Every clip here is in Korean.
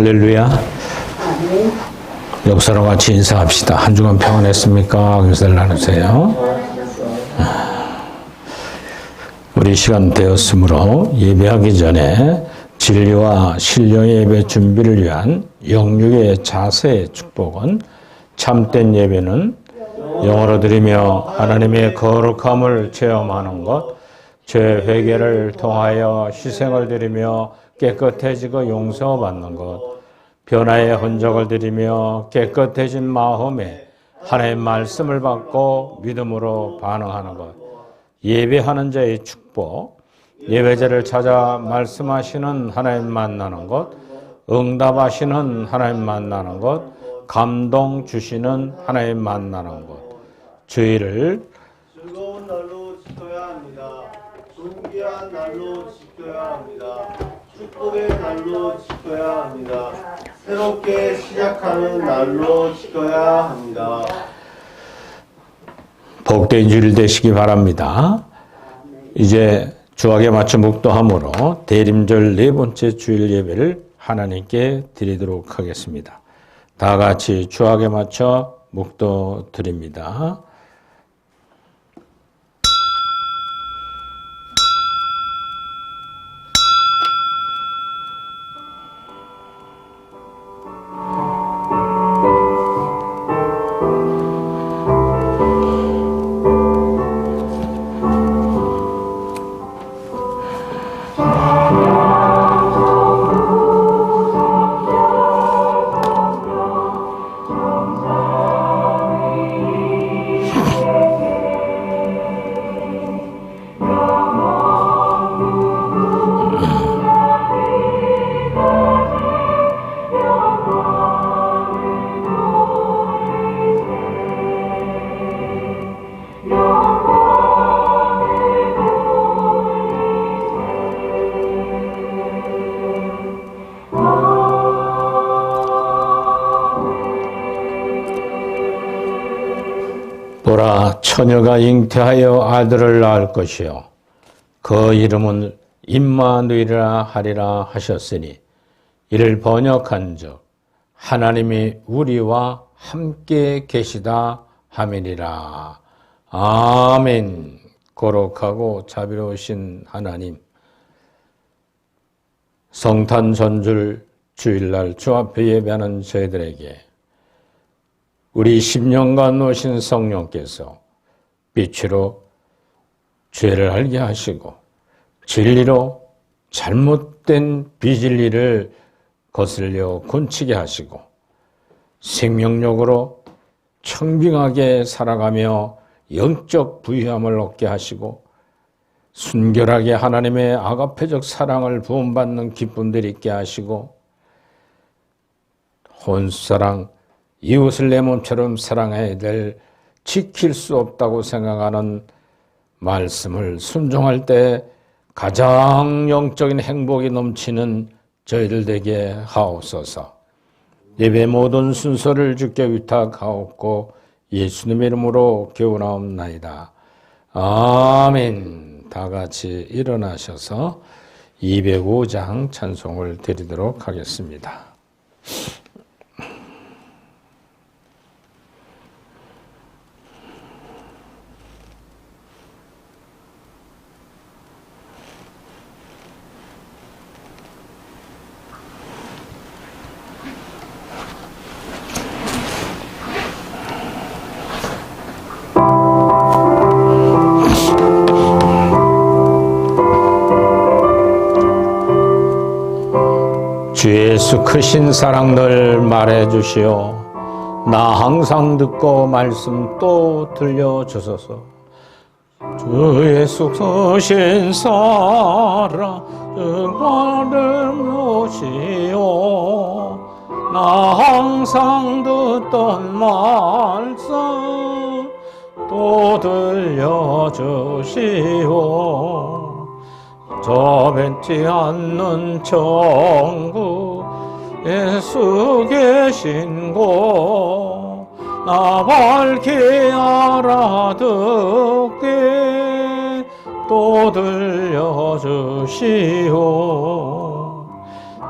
할렐루야. 옆사람 같이 인사합시다. 한 주간 평안했습니까? 인사를 나누세요. 우리 시간 되었으므로 예배하기 전에 진리와 신령의 예배 준비를 위한 영육의 자세의 축복은 참된 예배는 영으로 드리며 하나님의 거룩함을 체험하는 것, 죄 회개를 통하여 희생을 드리며 깨끗해지고 용서받는 것, 변화의 흔적을 드리며 깨끗해진 마음에 하나님의 말씀을 받고 믿음으로 반응하는 것, 예배하는 자의 축복, 예배자를 찾아 말씀하시는 하나님 만나는 것, 응답하시는 하나님 만나는 것, 감동 주시는 하나님 만나는 것, 주의를 즐거운 날로 지켜야 합니다. 존귀한 날로 지켜야 합니다. 축복의 날로 지켜야 합니다. 새롭게 시작하는 날로 지켜야 합니다. 복된 주일 되시기 바랍니다. 이제 주학에 맞춰 묵도함으로 대림절 네 번째 주일 예배를 하나님께 드리도록 하겠습니다. 다 같이 주학에 맞춰 묵도 드립니다. 보라, 처녀가 잉태하여 아들을 낳을 것이요 그 이름은 임마누엘이라 하리라 하셨으니 이를 번역한즉 하나님이 우리와 함께 계시다 하매니라. 아멘. 거룩하고 자비로우신 하나님, 성탄 전줄 주일날 주 앞에 예배하는 저희들에게 우리 10년간 오신 성령께서 빛으로 죄를 알게 하시고 진리로 잘못된 비진리를 거슬려 곤치게 하시고 생명력으로 청빙하게 살아가며 영적 부유함을 얻게 하시고 순결하게 하나님의 아가페적 사랑을 부음받는 기쁨들 있게 하시고 혼사랑 이웃을 내 몸처럼 사랑해야 될 지킬 수 없다고 생각하는 말씀을 순종할 때 가장 영적인 행복이 넘치는 저희들 되게 하옵소서. 예배 모든 순서를 주께 위탁하옵고 예수님의 이름으로 기원하옵나이다. 아멘. 다 같이 일어나셔서 205장 찬송을 드리도록 하겠습니다. 주 예수 크신 사랑 늘 말해주시오. 나 항상 듣고 말씀 또 들려주소서. 주 예수 크신 사랑 늘 말해주시오. 나 항상 듣던 말씀 또 들려주시오. 저 뱉지 않는 천국 예수 계신 곳 나 밝히 알아듣게 또 들려주시오.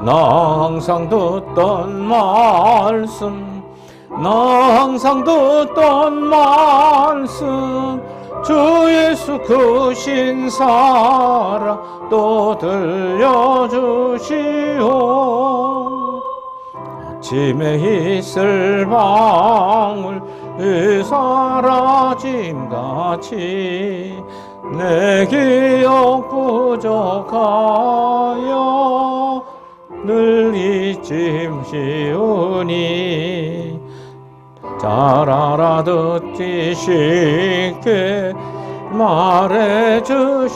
나 항상 듣던 듣던 말씀 나 항상 듣던 말씀 주 예수 그 신사랑 또 들려주시오. 아침에 있을 방울이 사라짐같이 내 기억 부족하여 늘 잊음시우니 잘 알아듣기 쉽게 말해주시오.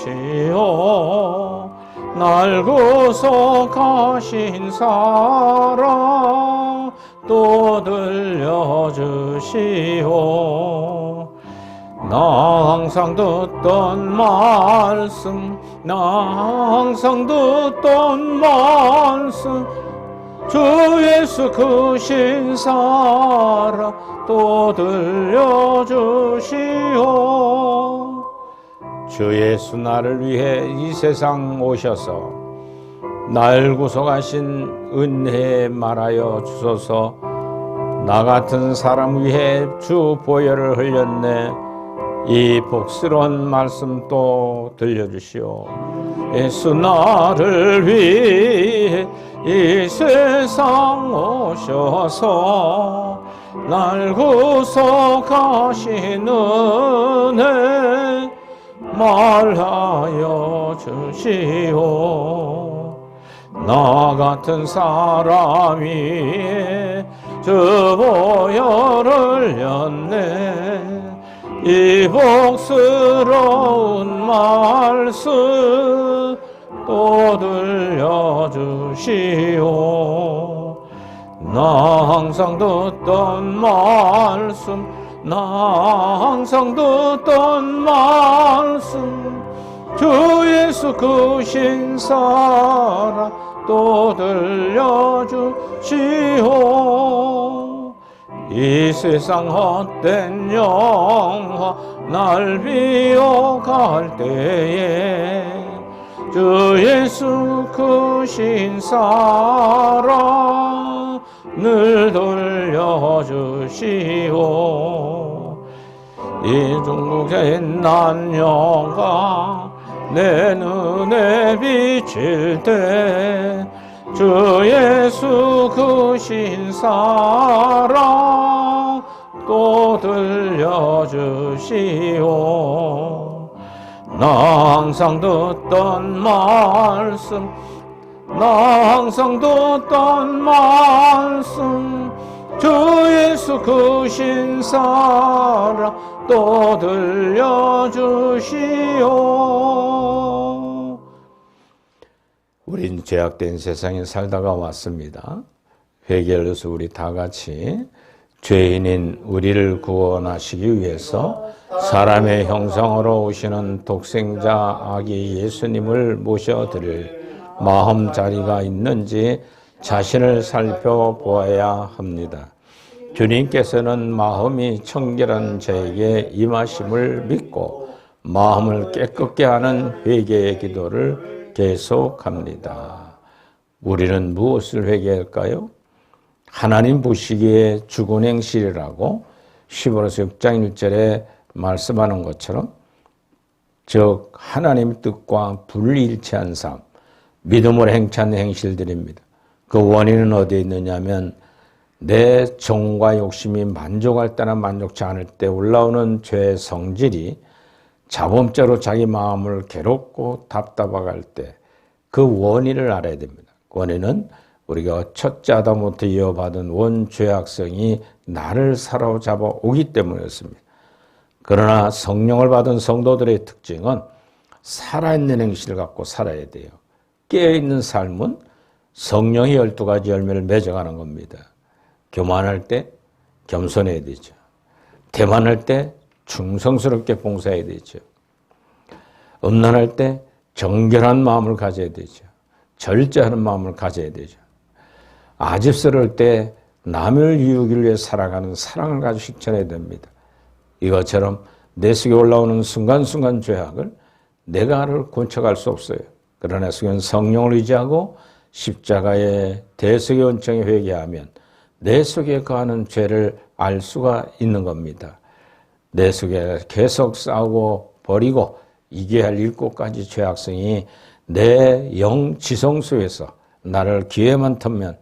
날 구속하신 사랑 또 들려주시오. 나 항상 듣던 말씀 나 항상 듣던 말씀 주 예수 그 신사랑 또 들려주시오. 주 예수 나를 위해 이 세상 오셔서 날 구속하신 은혜에 말하여 주소서. 나 같은 사람 위해 주 보혈을 흘렸네. 이 복스러운 말씀 또 들려주시오. 예수 나를 위해 이 세상 오셔서 날 구속하신 은혜 말하여 주시오. 나 같은 사람이 주 보혈을 흘렸네. 이 복스러운 말씀 또 들려주시오. 나 항상 듣던 말씀 나 항상 듣던 말씀 주 예수 그 신사랑 또 들려주시오. 이 세상 헛된 영화 날 비워갈 때에 주 예수 그 신사랑 늘 돌려주시오. 이 중국의 난영가 내 눈에 비칠 때 주 예수 그 신사랑 또 들려주시오. 나 항상 듣던 말씀 나 항상 듣던 말씀 주 예수 그 신사랑 또 들려주시오. 우린 죄악된 세상에 살다가 왔습니다. 회개하여서 우리 다 같이 죄인인 우리를 구원하시기 위해서 사람의 형상으로 오시는 독생자 아기 예수님을 모셔드릴 마음자리가 있는지 자신을 살펴보아야 합니다. 주님께서는 마음이 청결한 자에게 임하심을 믿고 마음을 깨끗게 하는 회개의 기도를 계속합니다. 우리는 무엇을 회개할까요? 하나님 보시기에 죽은 행실이라고 시므로서 6장 1절에 말씀하는 것처럼 즉 하나님 뜻과 불일치한 삶, 믿음으로 행치하는 행실들입니다. 그 원인은 어디에 있느냐면 내 정과 욕심이 만족할 때나 만족치 않을 때 올라오는 죄의 성질이 자범죄로 자기 마음을 괴롭고 답답하게 할 때 그 원인을 알아야 됩니다. 원인은 우리가 첫째 아담부터 이어받은 원죄악성이 나를 사로잡아 오기 때문이었습니다. 그러나 성령을 받은 성도들의 특징은 살아있는 행실을 갖고 살아야 돼요. 깨어있는 삶은 성령의 12가지 열매를 맺어가는 겁니다. 교만할 때 겸손해야 되죠. 대만할 때 충성스럽게 봉사해야 되죠. 음란할 때 정결한 마음을 가져야 되죠. 절제하는 마음을 가져야 되죠. 아집스러울 때 남을 이루기 위해 살아가는 사랑을 가지고 실천해야 됩니다. 이것처럼 내 속에 올라오는 순간순간 죄악을 내가 고쳐갈 수 없어요. 그러나 속에는 성령을 의지하고 십자가의 대속의 은총에 회개하면 내 속에 거하는 죄를 알 수가 있는 겁니다. 내 속에 계속 싸우고 버리고 이겨야 할 일곱가지 죄악성이 내 영 지성소에서 나를 기회만 틈면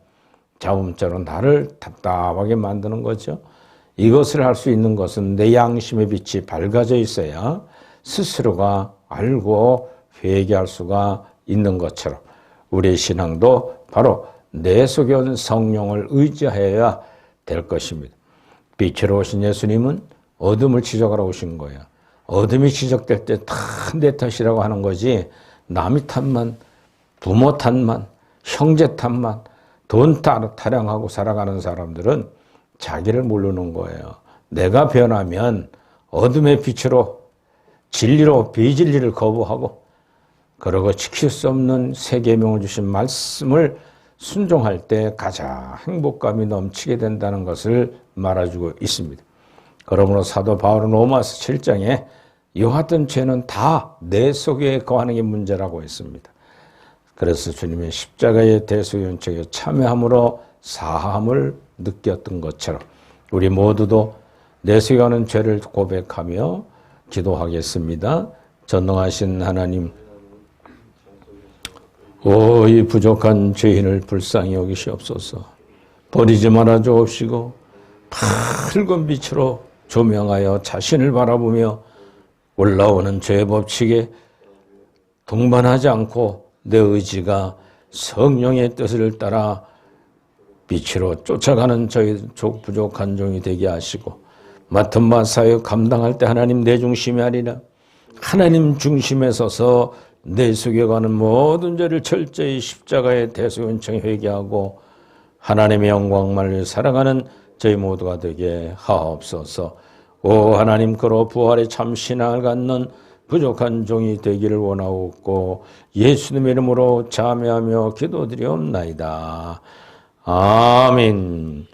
잡음자로 나를 답답하게 만드는 거죠. 이것을 할 수 있는 것은 내 양심의 빛이 밝아져 있어야 스스로가 알고 회개할 수가 있는 것처럼 우리의 신앙도 바로 내 속에 온 성령을 의지하여야 될 것입니다. 빛으로 오신 예수님은 어둠을 지적하러 오신 거예요. 어둠이 지적될 때 다 내 탓이라고 하는 거지 남의 탓만, 부모 탓만, 형제 탓만, 돈 타령하고 살아가는 사람들은 자기를 모르는 거예요. 내가 변하면 어둠의 빛으로 진리로 비진리를 거부하고 그러고 지킬 수 없는 새 계명을 주신 말씀을 순종할 때 가장 행복감이 넘치게 된다는 것을 말해주고 있습니다. 그러므로 사도 바울은 로마서 7장에 이와 같은 죄는 다 내 속에 거하는 게 문제라고 했습니다. 그래서 주님의 십자가의 대속의 은총에 참여함으로 사함을 느꼈던 것처럼 우리 모두도 내 속에 거하는 죄를 고백하며 기도하겠습니다. 전능하신 하나님, 이 부족한 죄인을 불쌍히 여기시옵소서. 버리지 말아 주옵시고 밝은 빛으로 조명하여 자신을 바라보며 올라오는 죄의 법칙에 동반하지 않고 내 의지가 성령의 뜻을 따라 빛으로 쫓아가는 저희 부족한 종이 되게 하시고 맡은 바 사역 감당할 때 하나님 내 중심이 아니라 하나님 중심에 서서 내 속에 가는 모든 죄를 철저히 십자가의 대속의 은총에 회개하고 하나님의 영광만을 살아가는 저희 모두가 되게 하옵소서. 오 하나님, 그로 부활의 참 신앙을 갖는 부족한 종이 되기를 원하옵고 예수님의 이름으로 자매하며 기도드리옵나이다. 아멘.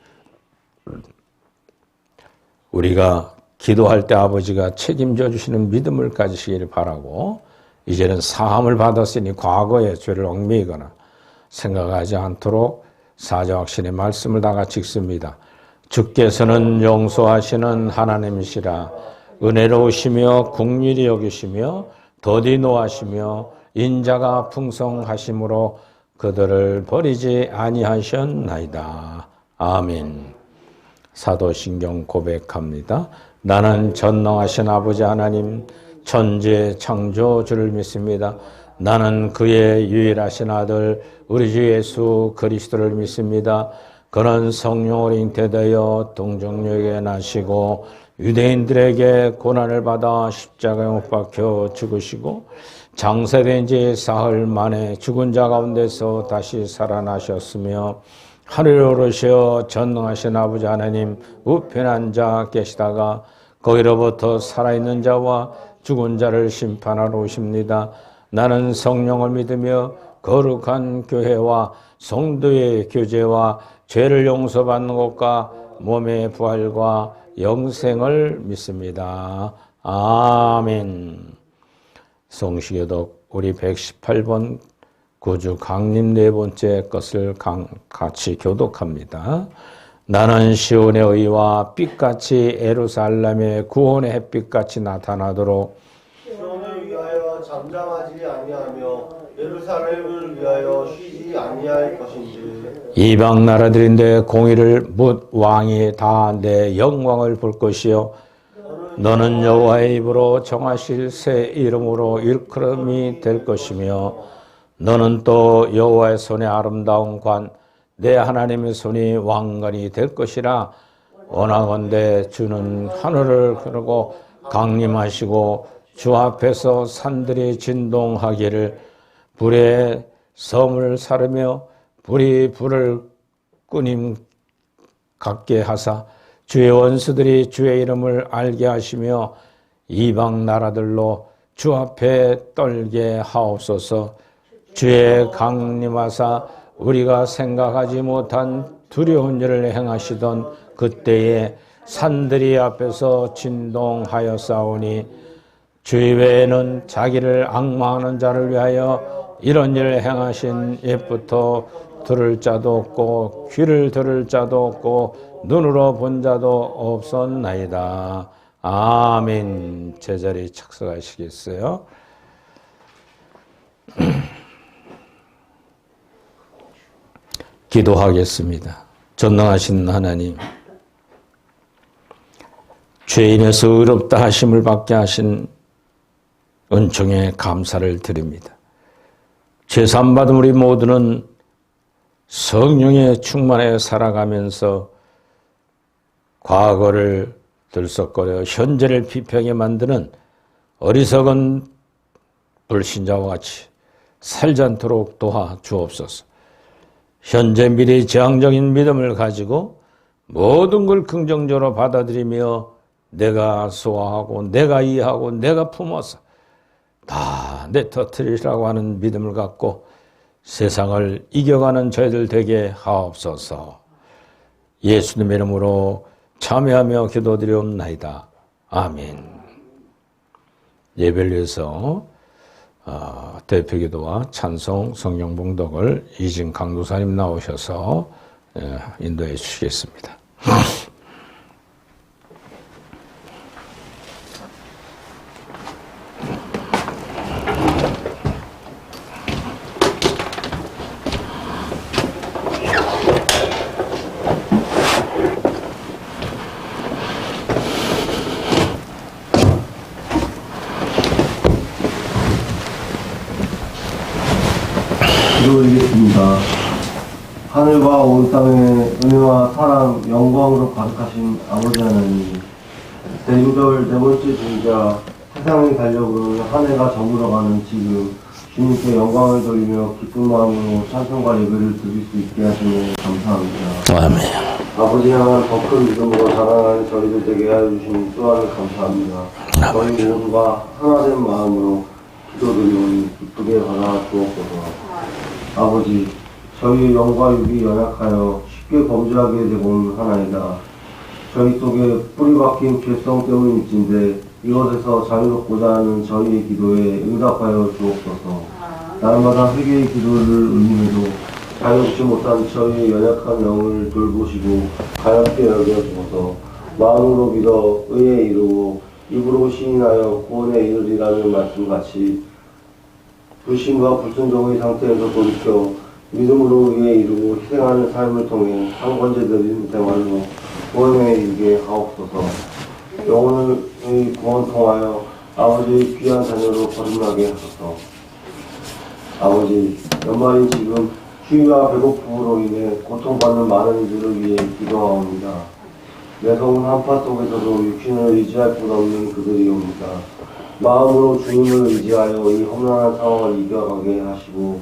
우리가 기도할 때 아버지가 책임져 주시는 믿음을 가지시기를 바라고 이제는 사함을 받았으니 과거의 죄를 얽매이거나 생각하지 않도록 사자확신의 말씀을 다 같이 읽습니다. 주께서는 용서하시는 하나님이시라. 은혜로우시며 긍휼히 여기시며 더디 노하시며 인자가 풍성하심으로 그들을 버리지 아니하셨나이다. 아멘. 사도신경 고백합니다. 나는 전능하신 아버지 하나님 천지의 창조주를 믿습니다. 나는 그의 유일하신 아들 우리 주 예수 그리스도를 믿습니다. 그는 성령으로 잉태되어 동정녀에게 나시고 유대인들에게 고난을 받아 십자가에 못 박혀 죽으시고 장세된 지 사흘 만에 죽은 자 가운데서 다시 살아나셨으며 하늘에 오르셔 전능하신 아버지 하나님 우편한 자 계시다가 거기로부터 살아있는 자와 죽은 자를 심판하러 오십니다. 나는 성령을 믿으며 거룩한 교회와 성도의 교제와 죄를 용서받는 것과 몸의 부활과 영생을 믿습니다. 아멘. 성시교독 우리 118번 구주 강림 네 번째 것을 같이 교독합니다. 나는 시온의 의와 빛같이 예루살렘의 구원의 햇빛같이 나타나도록 시온을 위하여 잠잠하지 아니하며 예루살렘을 위하여 쉬지 아니할 것인지 이방 나라들인데 공의를 묻 왕이 다 내 영광을 볼 것이요 너는 여호와의 입으로 정하실 새 이름으로 일컬음이 될 것이며 너는 또 여호와의 손의 아름다운 관 내 하나님의 손이 왕관이 될 것이라. 원하건대 주는 하늘을 그르고 강림하시고 주 앞에서 산들이 진동하기를 불에 섬을 사르며 불이 불을 끄님 같게 하사 주의 원수들이 주의 이름을 알게 하시며 이방 나라들로 주 앞에 떨게 하옵소서. 주의 강림하사 우리가 생각하지 못한 두려운 일을 행하시던 그때에 산들이 앞에서 진동하여 싸우니 주의 외에는 자기를 앙망하는 자를 위하여 이런 일을 행하신 옛부터 들을 자도 없고 귀를 들을 자도 없고 눈으로 본 자도 없었나이다. 아멘. 제자리 착석하시겠어요? 기도하겠습니다. 전능하신 하나님, 죄인에서 의롭다 하심을 받게 하신 은총에 감사를 드립니다. 죄사함받은 우리 모두는 성령에 충만해 살아가면서 과거를 들썩거려 현재를 비평에 만드는 어리석은 불신자와 같이 살지 않도록 도와 주옵소서. 현재 미래의 지향적인 믿음을 가지고 모든 걸 긍정적으로 받아들이며 내가 소화하고 내가 이해하고 내가 품어서 다 내 터뜨리라고 하는 믿음을 갖고 세상을 이겨가는 저희들 되게 하옵소서. 예수님의 이름으로 참여하며 기도드리옵나이다. 아멘. 예배를 위해서 대표기도와 찬송 성령 봉독을 이진 강도사님 나오셔서 인도해 주시겠습니다. 기도드리겠습니다. 하늘과 온 땅에 은혜와 사랑, 영광으로 가득하신 아버지 하나님, 대림절 네 번째 주이자 세상의 달력으로 한 해가 저물어가는 지금 주님께 영광을 돌리며 기쁜 마음으로 찬송과 예배를 드릴 수 있게 하시니 감사합니다. 아멘. 아버지 향한 더 큰 믿음으로 자라나는 저희들 되게 하여 주시니 또한 감사합니다. 저희 모두가 하나된 마음으로 기도드리오니 기쁘게 받아 주옵소서. 아버지, 저희의 영과 육이 연약하여 쉽게 범죄하게 되곤 하나이다. 저희 속에 뿌리 박힌 죄성 때문일진데 이것에서 자유롭고자 하는 저희의 기도에 응답하여 주옵소서. 날마다 회개의 기도를 올림에도 자유롭지 못한 저희의 연약한 영을 돌보시고 가볍게 여겨주소서. 마음으로 믿어 의에 이루고 입으로 시인하여 구원에 이르리라는 말씀같이 불신과 불순종의 상태에서 돌이켜 믿음으로 의에 이루고 희생하는 삶을 통해 상권제들인 생활로 구원에 이르게 하옵소서. 영혼의 구원 통하여 아버지의 귀한 자녀로 거듭나게 하소서. 아버지, 연말인 지금 추위와 배고픔으로 인해 고통받는 많은 이들을 위해 기도하옵니다. 매서운 한파 속에서도 육신을 의지할 수 없는 그들이 옵니다. 마음으로 주님을 의지하여 이 험난한 상황을 이겨가게 하시고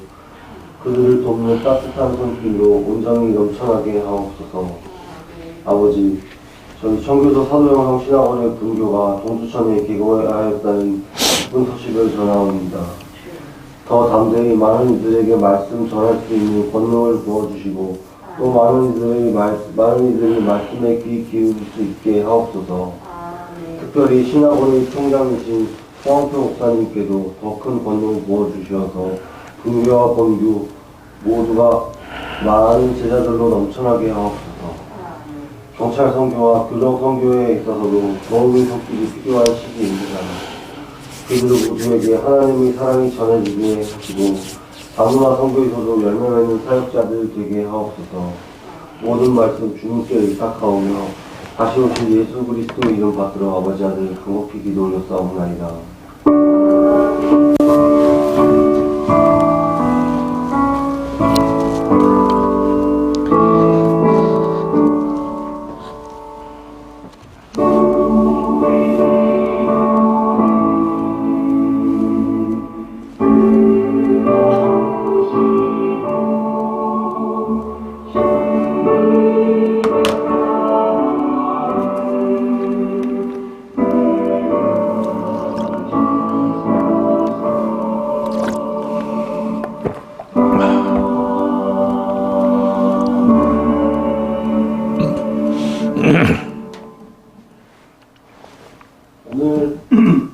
그들을 돕는 따뜻한 손길로 온전히 넘쳐나게 하옵소서. 아버지, 저희 청교도 사도영성 신학원의 분교가 동두천에 개교하였다는 기쁜 소식을 전하옵니다. 더 담대히 많은 이들에게 말씀 전할 수 있는 권능을 부어주시고 또 많은 이들이 말씀에 귀 기울일 수 있게 하옵소서. 특별히 신학원의 총장이신 홍황표 목사님께도 더 큰 권능 부어주셔서 분교와 본교 모두가 많은 제자들로 넘쳐나게 하옵소서. 경찰 선교와 교정 선교에 있어서도 도움의 손길이 필요한 시기입니다. 그들 모두에게 하나님의 사랑이 전해지게 하시고 다문화 선교에서도 열매 맺는 사역자들 되게 하옵소서. 모든 말씀 주님께 의탁하오며 다시 오신 예수 그리스도 이름 받들어 아버지 아들 간곡히 기도 올렸사옵나이다.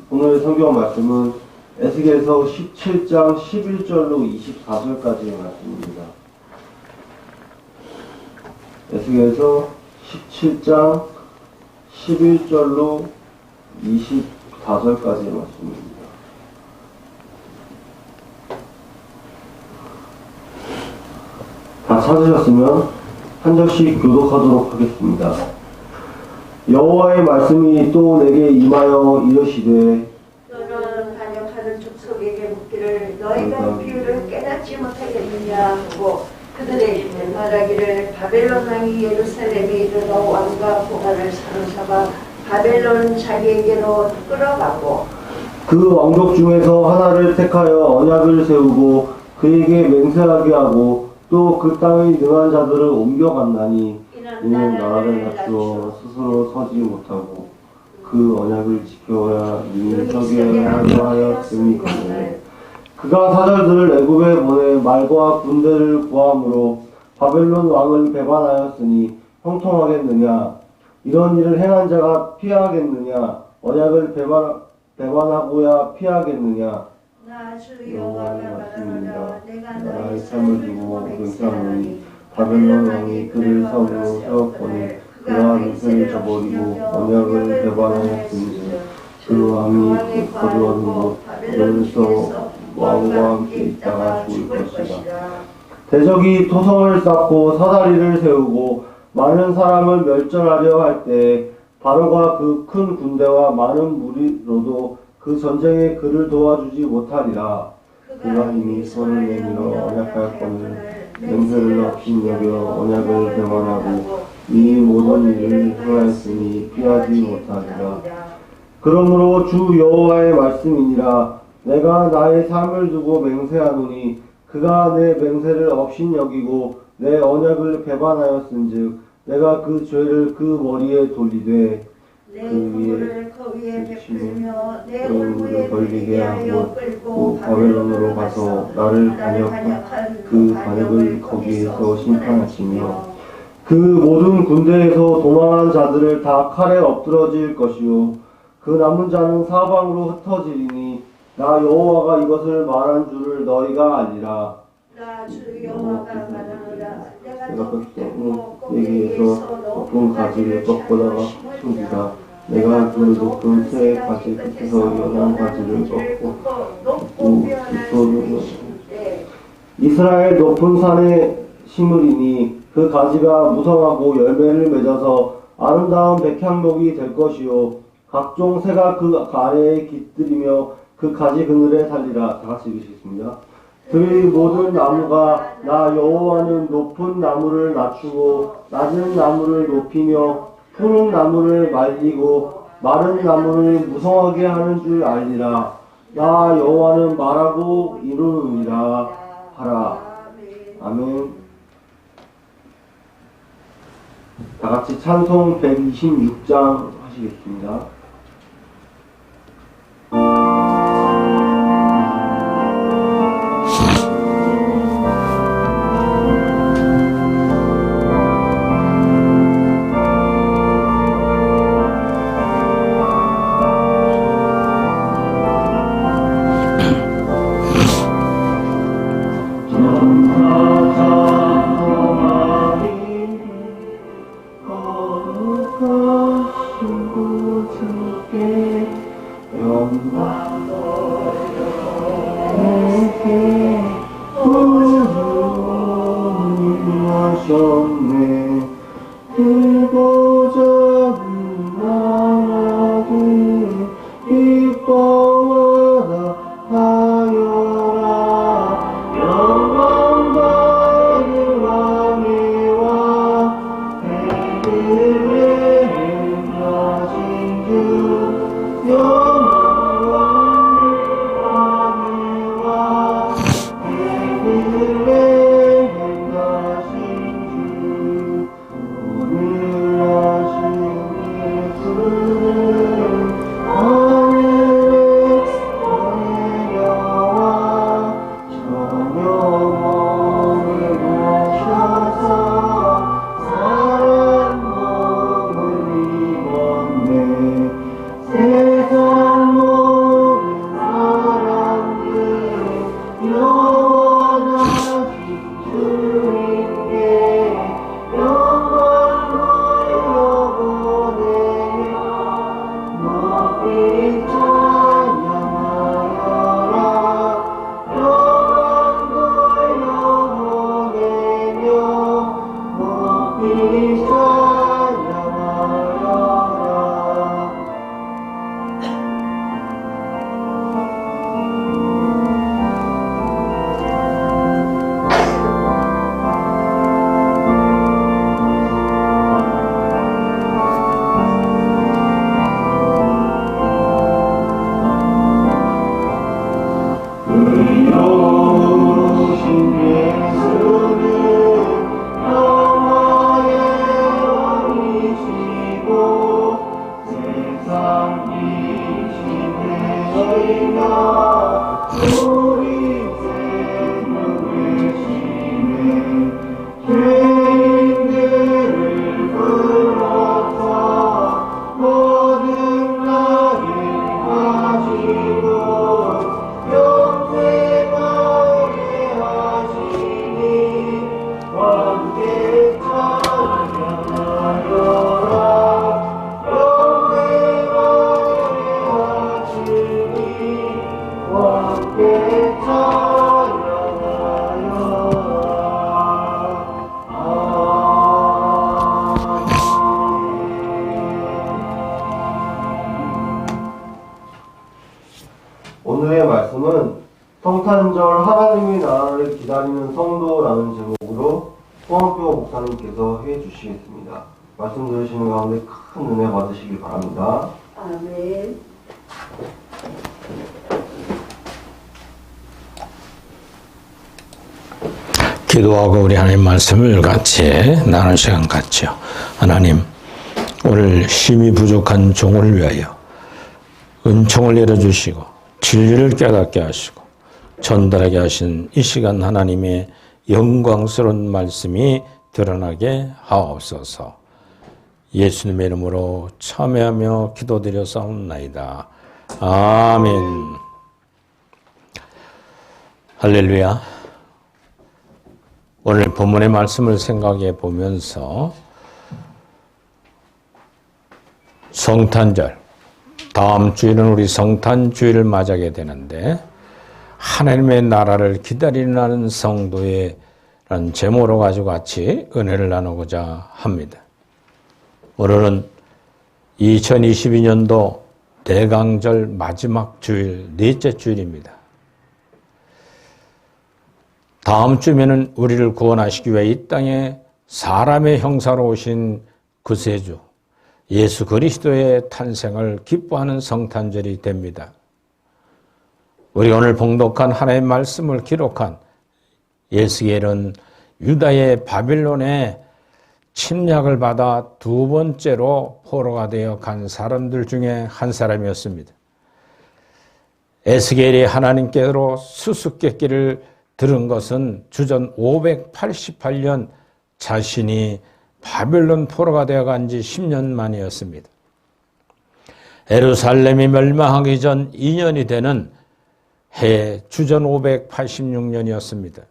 오늘 성경 말씀은 에스겔서 17장 11절로 24절까지의 말씀입니다. 에스겔서 17장 11절로 24절까지의 말씀입니다. 다 찾으셨으면 한 절씩 교독하도록 하겠습니다. 여호와의 말씀이 또 내게 임하여 이르시되 너는 반역하는 족속에게 묻기를 너희가 비유를 깨닫지 못하겠느냐 하고 그들에게 말하기를 바벨론 왕이 예루살렘에 이르러 왕과 보관을 사로잡아 바벨론 자기에게로 끌어가고 그 왕족 중에서 하나를 택하여 언약을 세우고 그에게 맹세하게 하고 또 그 땅의 능한 자들을 옮겨갔나니 이는 나라를 낮추어 스스로 서지 못하고 그 언약을 지켜야 이미 서게 하려 됨이거늘 그가 사절들을 애굽에 보내 말과 군대를 구함으로 바벨론 왕을 배반하였으니 형통하겠느냐 이런 일을 행한 자가 피하겠느냐 언약을 배반하고야 피하겠느냐 나 주 여호와가 말하노라 내가 나라의 너의 삶을 두고 맹세하노니 바벨론 왕이 그를 성으로 세웠거니 그가 맹세를 저버리고 언약을 배반하였으니 그 왕이 거두어두고 바벨론에서 왕과 함께 있다가 죽을 것이다. 대적이 토성을 쌓고 사다리를 세우고 많은 사람을 멸절하려 할 때 바로가 그 큰 군대와 많은 무리로도 그 전쟁에 그를 도와주지 못하리라. 그가 이미 손을 내밀어 언약할 권을 맹세를 없인 여겨 언약을 배반하고 이 모든 일을 행하였으니 피하지 못하리라. 그러므로 주 여호와의 말씀이니라. 내가 나의 삶을 두고 맹세하노니 그가 내 맹세를 없인 여기고 내 언약을 배반하였은즉 내가 그 죄를 그 머리에 돌리되 내 공을 그 위에 베풀며 내 얼굴에 걸리게 하고 끌고 바벨론으로 가서 나를 반역한 그 반역을 거기에서 심판하시며 그 모든 군대에서 도망한 자들을 다 칼에 엎드러질 것이요 그 남은 자는 사방으로 흩어지리니 나 여호와가 이것을 말한 줄을 너희가 알리라. 나 주 여호와가 말하노라 내가 내가 또 여기에서 높은 가지를 꺾고다가 숨기다. 내가 그 높은 새 가지 끝에서 연한 가지를 꺾고 그 이스라엘 높은 산에 심으리니 그 가지가 무성하고 열매를 맺어서 아름다운 백향목이 될 것이요 각종 새가 그 아래에 깃들이며 그 가지 그늘에 살리라. 다 같이 읽으시겠습니다. 들의 모든 나무가 나 여호와는 높은 나무를 낮추고 낮은 나무를 높이며 푸른 나무를 말리고 마른 나무를 무성하게 하는 줄 알리라. 나 여호와는 말하고 이루느니라 하라. 아멘. 다 같이 찬송 126장 하시겠습니다. 오늘의 말씀은 성탄절 하나님의 나라를 기다리는 성도라는 제목으로 홍학표 목사님께서 해주시겠습니다. 말씀 들으시는 가운데 큰 은혜 받으시길 바랍니다. 아멘. 기도하고 우리 하나님 말씀을 같이 나눈 시간 갖죠. 하나님, 오늘 힘이 부족한 종을 위하여 은총을 열어주시고 진리를 깨닫게 하시고 전달하게 하신 이 시간 하나님의 영광스러운 말씀이 드러나게 하옵소서. 예수님의 이름으로 참여하며 기도드려사옵나이다. 아멘. 할렐루야. 오늘 본문의 말씀을 생각해 보면서 성탄절, 다음 주에는 우리 성탄주일을 맞이하게 되는데 하나님의 나라를 기다리는 성도의 라는 제목으로 가지고 같이 은혜를 나누고자 합니다. 오늘은 2022년도 대강절 마지막 주일, 넷째 주일입니다. 다음 주면은 우리를 구원하시기 위해 이 땅에 사람의 형사로 오신 구세주 예수 그리스도의 탄생을 기뻐하는 성탄절이 됩니다. 우리가 오늘 봉독한 하나님의 말씀을 기록한 에스겔은 유다의 바빌론의 침략을 받아 두 번째로 포로가 되어 간 사람들 중에 한 사람이었습니다. 에스겔이 하나님께로 수수께끼를 들은 것은 주전 588년 자신이 바빌론 포로가 되어간 지 10년 만이었습니다. 예루살렘이 멸망하기 전 2년이 되는 해 주전 586년이었습니다.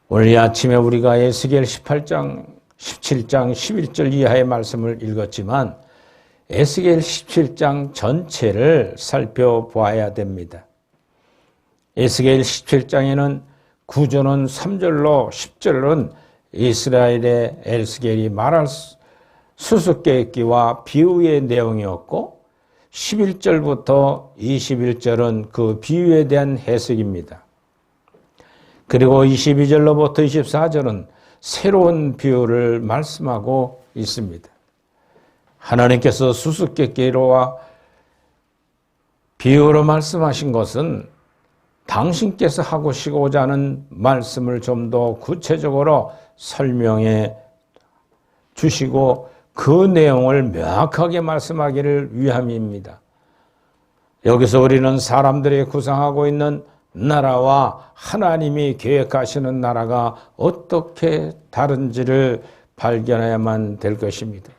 오늘 이 아침에 우리가 에스겔 18장, 17장, 11절 이하의 말씀을 읽었지만 에스겔 17장 전체를 살펴보아야 됩니다. 에스겔 17장에는 구절은 3절로 10절은 이스라엘의 에스겔이 말할 수수께끼와 비유의 내용이었고 11절부터 21절은 그 비유에 대한 해석입니다. 그리고 22절로부터 24절은 새로운 비유를 말씀하고 있습니다. 하나님께서 수수께끼로와 비유로 말씀하신 것은 당신께서 하시고자 하는 말씀을 좀 더 구체적으로 설명해 주시고 그 내용을 명확하게 말씀하기를 위함입니다. 여기서 우리는 사람들이 구상하고 있는 나라와 하나님이 계획하시는 나라가 어떻게 다른지를 발견해야만 될 것입니다.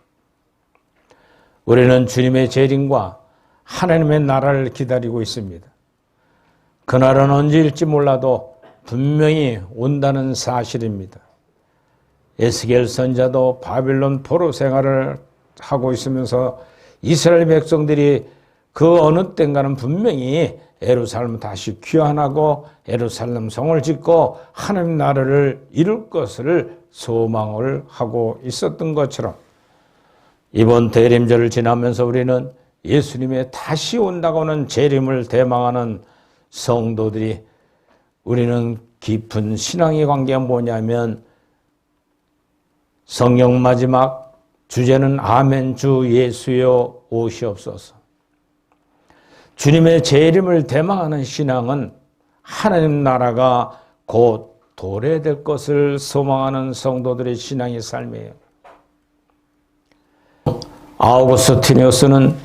우리는 주님의 재림과 하나님의 나라를 기다리고 있습니다. 그날은 언제일지 몰라도 분명히 온다는 사실입니다. 에스겔 선지자도 바빌론 포로 생활을 하고 있으면서 이스라엘 백성들이 그 어느 땐가는 분명히 예루살렘을 다시 귀환하고 예루살렘 성을 짓고 하나님 나라를 이룰 것을 소망을 하고 있었던 것처럼 이번 대림절을 지나면서 우리는 예수님의 다시 온다고는 재림을 대망하는 성도들이 우리는 깊은 신앙의 관계가 뭐냐면 성경 마지막 주제는 아멘 주 예수여 오시옵소서. 주님의 재림을 대망하는 신앙은 하나님 나라가 곧 도래될 것을 소망하는 성도들의 신앙의 삶이에요. 아우구스티누스는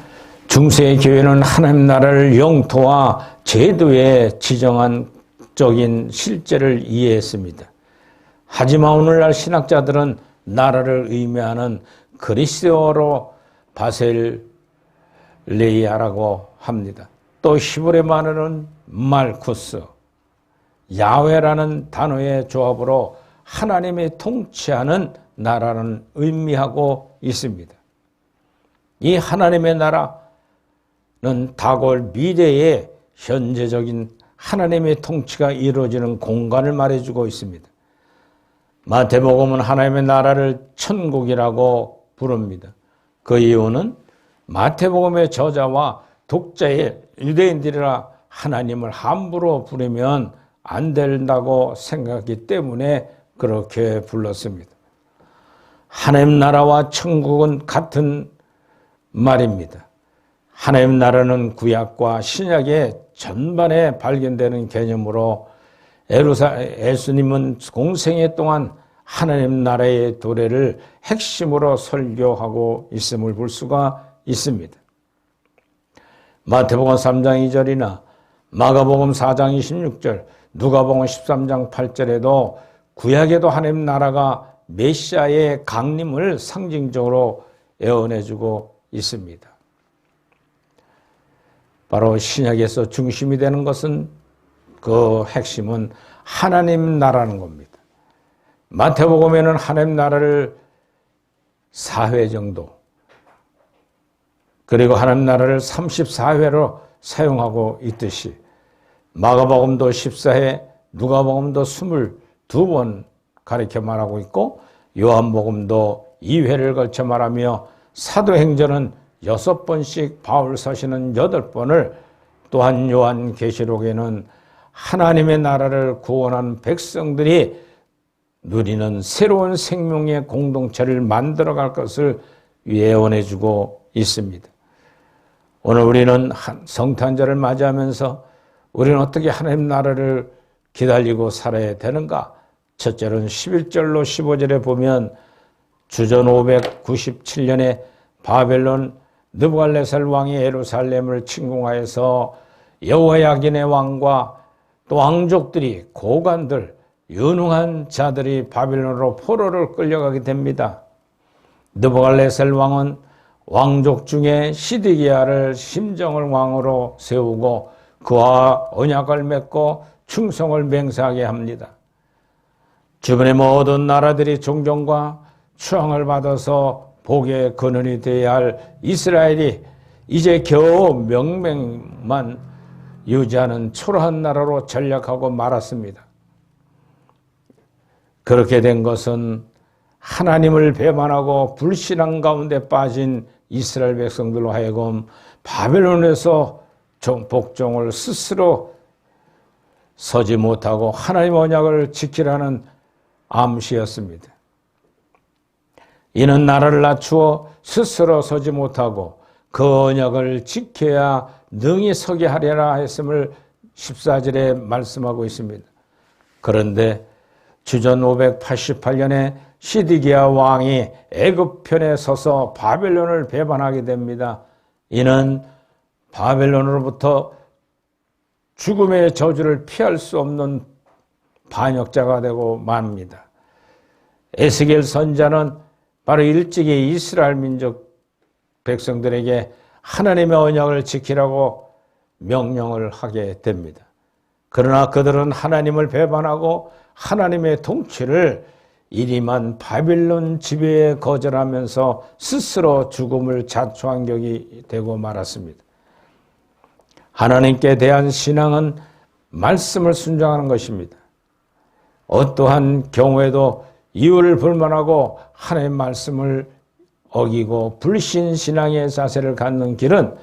중세 교회는 하나님 나라를 영토와 제도에 지정한 적인 실제를 이해했습니다. 하지만 오늘날 신학자들은 나라를 의미하는 그리스어로 바셀레이아라고 합니다. 또 히브리 말로는 말쿠스, 야훼라는 단어의 조합으로 하나님이 통치하는 나라는 의미하고 있습니다. 이 하나님의 나라는 다가올 미래의 현재적인 하나님의 통치가 이루어지는 공간을 말해주고 있습니다. 마태복음은 하나님의 나라를 천국이라고 부릅니다. 그 이유는 마태복음의 저자와 독자의 유대인들이라 하나님을 함부로 부르면 안 된다고 생각했기 때문에 그렇게 불렀습니다. 하나님 나라와 천국은 같은 말입니다. 하나님 나라는 구약과 신약의 전반에 발견되는 개념으로 예수님은 공생애 동안 하나님 나라의 도래를 핵심으로 설교하고 있음을 볼 수가 있습니다. 마태복음 3장 2절이나 마가복음 4장 26절, 누가복음 13장 8절에도 구약에도 하나님 나라가 메시아의 강림을 상징적으로 예언해주고 있습니다. 바로 신약에서 중심이 되는 것은 그 핵심은 하나님 나라는 겁니다. 마태복음에는 하나님 나라를 4회 정도, 그리고 하나님 나라를 34회로 사용하고 있듯이 마가복음도 14회, 누가복음도 22번 가르쳐 말하고 있고 요한복음도 2회를 걸쳐 말하며 사도행전은 6번씩 바울 서신은 8번을, 또한 요한계시록에는 하나님의 나라를 구원한 백성들이 누리는 새로운 생명의 공동체를 만들어갈 것을 예언해주고 있습니다. 오늘 우리는 성탄절을 맞이하면서 우리는 어떻게 하나님 나라를 기다리고 살아야 되는가? 첫째는 11절로 15절에 보면 주전 597년에 바벨론 느부갈네살 왕이 예루살렘을 침공하여서 여호야긴의 왕과 또 왕족들이, 고관들, 유능한 자들이 바벨론으로 포로를 끌려가게 됩니다. 느부갈네살 왕은 왕족 중에 시드기야를 심정을 왕으로 세우고 그와 언약을 맺고 충성을 맹세하게 합니다. 주변의 모든 나라들이 존경과 추앙을 받아서 복의 근원이 되어야 할 이스라엘이 이제 겨우 명맥만 유지하는 초라한 나라로 전락하고 말았습니다. 그렇게 된 것은 하나님을 배반하고 불신앙 가운데 빠진 이스라엘 백성들로 하여금 바벨론에서 복종을 스스로 서지 못하고 하나님의 언약을 지키라는 암시였습니다. 이는 나라를 낮추어 스스로 서지 못하고 그 언약을 지켜야 능히 서게 하리라 했음을 14절에 말씀하고 있습니다. 그런데 주전 588년에 시드기야 왕이 애굽 편에 서서 바벨론을 배반하게 됩니다. 이는 바벨론으로부터 죽음의 저주를 피할 수 없는 반역자가 되고 맙니다. 에스겔 선자는 바로 일찍이 이스라엘 민족 백성들에게 하나님의 언약을 지키라고 명령을 하게 됩니다. 그러나 그들은 하나님을 배반하고 하나님의 통치를 이리만 바벨론 지배에 거절하면서 스스로 죽음을 자초한 격이 되고 말았습니다. 하나님께 대한 신앙은 말씀을 순종하는 것입니다. 어떠한 경우에도 이유를 불만하고 하나님의 말씀을 어기고 불신신앙의 자세를 갖는 길은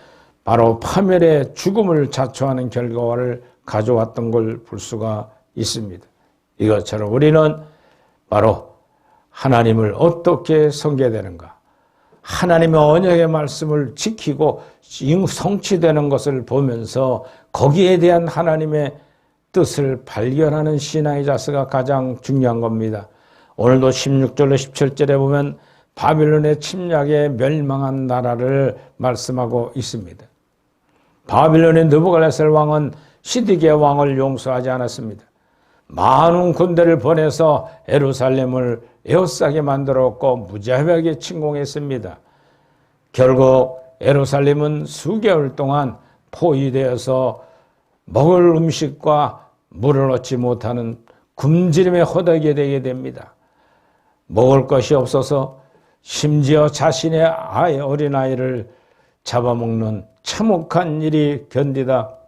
바로 파멸의 죽음을 자초하는 결과를 가져왔던 걸 볼 수가 있습니다. 이것처럼 우리는 바로 하나님을 어떻게 섬겨되는가, 하나님의 언약의 말씀을 지키고 성취되는 것을 보면서 거기에 대한 하나님의 뜻을 발견하는 신앙의 자세가 가장 중요한 겁니다. 오늘도 16절로 17절에 보면 바벨론의 침략에 멸망한 나라를 말씀하고 있습니다. 바빌론의 느부갓네살 왕은 시드기야 왕을 용서하지 않았습니다. 많은 군대를 보내서 예루살렘을 에워싸게 만들었고 무자비하게 침공했습니다. 결국 예루살렘은 수개월 동안 포위되어서 먹을 음식과 물을 얻지 못하는 굶주림에 허덕이게 되게 됩니다. 먹을 것이 없어서 심지어 자신의 어린아이를 잡아먹는 참혹한 일이 견디다가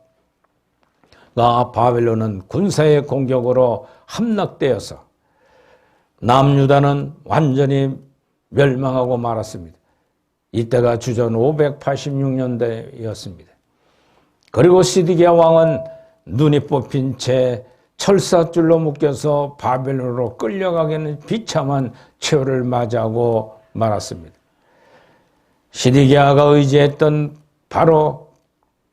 바벨론은 군사의 공격으로 함락되어서 남유다는 완전히 멸망하고 말았습니다. 이때가 주전 586년대였습니다. 그리고 시드기야 왕은 눈이 뽑힌 채 철사줄로 묶여서 바벨론으로 끌려가기는 비참한 최후를 맞이하고 말았습니다. 시드기야가 의지했던 바로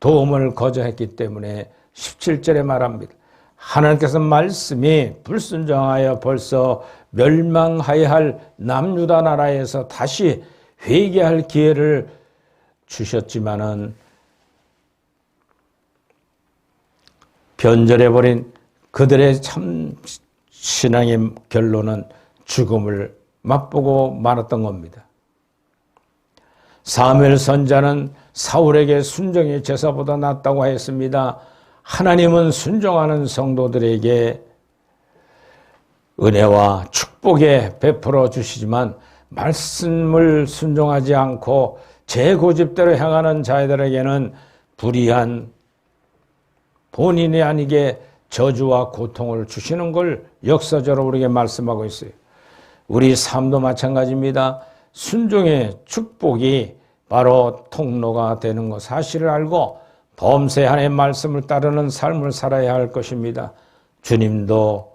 도움을 거절했기 때문에 17절에 말합니다. 하나님께서 말씀이 불순종하여 벌써 멸망하여야 할 남유다 나라에서 다시 회개할 기회를 주셨지만은 변절해버린 그들의 참 신앙의 결론은 죽음을 맛보고 말았던 겁니다. 사무엘 선지자는 사울에게 순종의 제사보다 낫다고 했습니다. 하나님은 순종하는 성도들에게 은혜와 축복에 베풀어 주시지만 말씀을 순종하지 않고 제 고집대로 행하는 자들에게는 불의한 본인이 아니게 저주와 고통을 주시는 걸 역사적으로 우리에게 말씀하고 있어요. 우리 삶도 마찬가지입니다. 순종의 축복이 바로 통로가 되는 것 사실을 알고 범세 하나님의 말씀을 따르는 삶을 살아야 할 것입니다. 주님도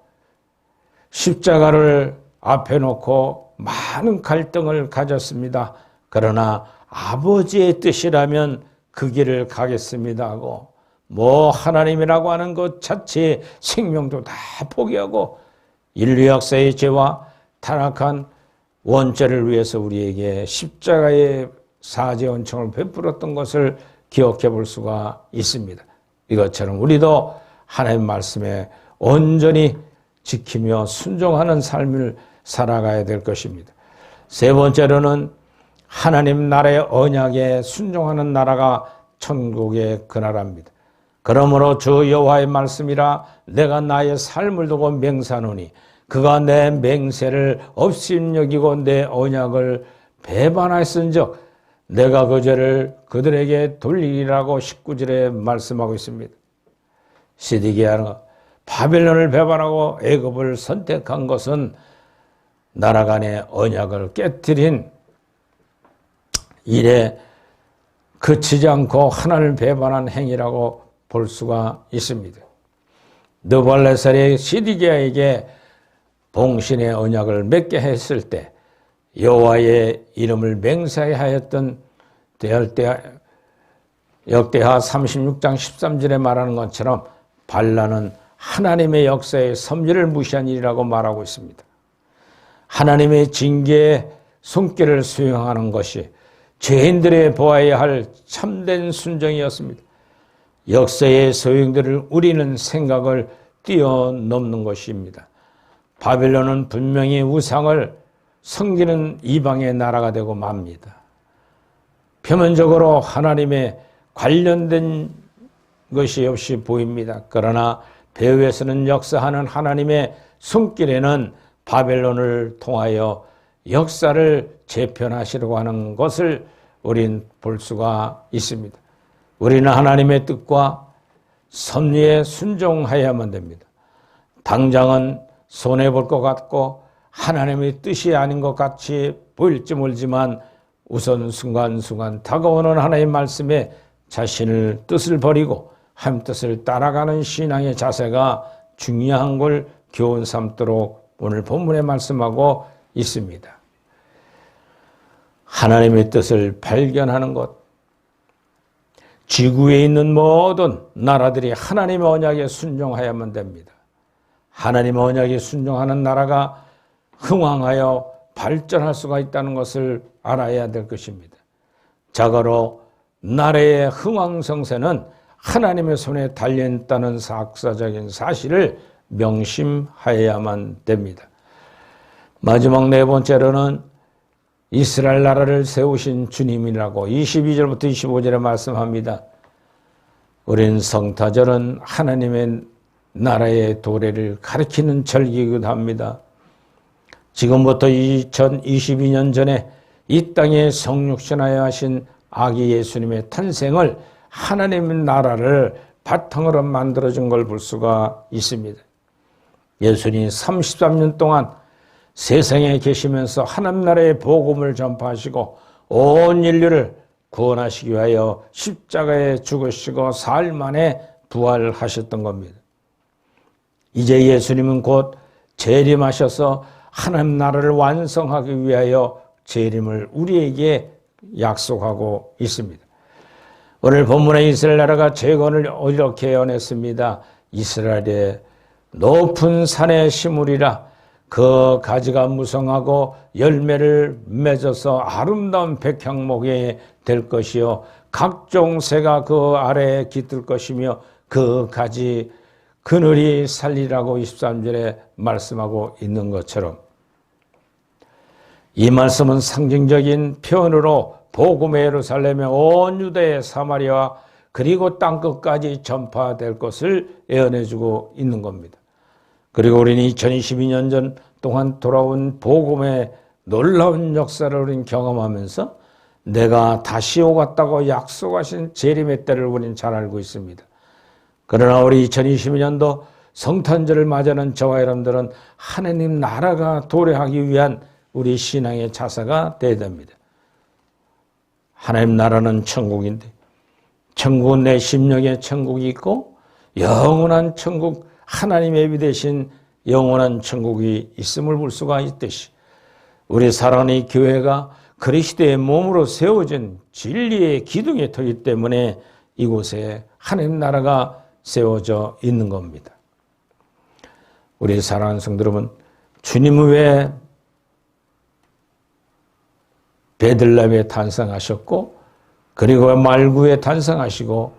십자가를 앞에 놓고 많은 갈등을 가졌습니다. 그러나 아버지의 뜻이라면 그 길을 가겠습니다 하고 하나님이라고 하는 것 자체의 생명도 다 포기하고 인류 역사의 죄와 타락한 원죄를 위해서 우리에게 십자가의 사죄 은총을 베풀었던 것을 기억해 볼 수가 있습니다. 이것처럼 우리도 하나님 말씀에 온전히 지키며 순종하는 삶을 살아가야 될 것입니다. 세 번째로는 하나님 나라의 언약에 순종하는 나라가 천국의 그 나라입니다. 그러므로 주 여호와의 말씀이라 내가 나의 삶을 두고 맹세하노니 그가 내 맹세를 업신여기고 내 언약을 배반하였은즉 내가 그 죄를 그들에게 돌리리라고 19절에 말씀하고 있습니다. 시드기야는 바벨론을 배반하고 애굽을 선택한 것은 나라 간의 언약을 깨뜨린 일에 그치지 않고 하나님을 배반한 행위라고 볼 수가 있습니다. 느부갓네살이 시드기야에게 봉신의 언약을 맺게 했을 때 여호와의 이름을 맹세하였던 역대하 36장 13절에 말하는 것처럼 발라는 하나님의 역사의 섭리를 무시한 일이라고 말하고 있습니다. 하나님의 징계의 손길을 수행하는 것이 죄인들의 보아야 할 참된 순종이었습니다. 역사의 소용들을 우리는 생각을 뛰어넘는 것입니다. 바벨론은 분명히 우상을 섬기는 이방의 나라가 되고 맙니다. 표면적으로 하나님의 관련된 것이 없이 보입니다. 그러나 배후에서는 역사하는 하나님의 손길에는 바벨론을 통하여 역사를 재편하시려고 하는 것을 우린 볼 수가 있습니다. 우리는 하나님의 뜻과 섭리에 순종해야만 됩니다. 당장은 손해볼 것 같고 하나님의 뜻이 아닌 것 같이 보일지 모르지만 우선 순간순간 다가오는 하나님의 말씀에 자신의 뜻을 버리고 하나님 뜻을 따라가는 신앙의 자세가 중요한 걸 교훈 삼도록 오늘 본문에 말씀하고 있습니다. 하나님의 뜻을 발견하는 것, 지구에 있는 모든 나라들이 하나님의 언약에 순종해야만 됩니다. 하나님의 언약에 순종하는 나라가 흥왕하여 발전할 수가 있다는 것을 알아야 될 것입니다. 자고로 나라의 흥왕성쇠는 하나님의 손에 달려있다는 역사적인 사실을 명심하여야만 됩니다. 마지막 네 번째로는 이스라엘 나라를 세우신 주님이라고 22절부터 25절에 말씀합니다. 우린 성타절은 하나님의 나라의 도래를 가리키는 절기이기도 합니다. 지금부터 2022년 전에 이 땅에 성육신하여 하신 아기 예수님의 탄생을 하나님의 나라를 바탕으로 만들어준 걸 볼 수가 있습니다. 예수님이 33년 동안 세상에 계시면서 하나님 나라의 복음을 전파하시고 온 인류를 구원하시기 위하여 십자가에 죽으시고 사흘 만에 부활하셨던 겁니다. 이제 예수님은 곧 재림하셔서 하나님 나라를 완성하기 위하여 재림을 우리에게 약속하고 있습니다. 오늘 본문에 이스라엘 나라가 재건을 이렇게 예언했습니다. 이스라엘의 높은 산에 심으리라. 그 가지가 무성하고 열매를 맺어서 아름다운 백향목이 될 것이요 각종 새가 그 아래에 깃들 것이며 그 가지 그늘이 살리라고 23절에 말씀하고 있는 것처럼 이 말씀은 상징적인 표현으로 복음의 예루살렘의 온 유대의 사마리아 그리고 땅끝까지 전파될 것을 예언해주고 있는 겁니다. 그리고 우리는 2022년 전 동안 돌아온 복음의 놀라운 역사를 우리는 경험하면서 내가 다시 오겠다고 약속하신 재림의 때를 우리는 잘 알고 있습니다. 그러나 우리 2022년도 성탄절을 맞이하는 저와 여러분들은 하나님 나라가 도래하기 위한 우리 신앙의 자세가 되어야 됩니다. 하나님 나라는 천국인데 천국은 내 심령에 천국이 있고 영원한 천국 하나님의 예비 되신 영원한 천국이 있음을 볼 수가 있듯이 우리 사랑하는 이 교회가 그리스도의 몸으로 세워진 진리의 기둥의 터이기 때문에 이곳에 하나님 나라가 세워져 있는 겁니다. 우리 사랑하는 성도 여러분, 주님은 왜 베들레헴에 탄생하셨고 그리고 말구에 탄생하시고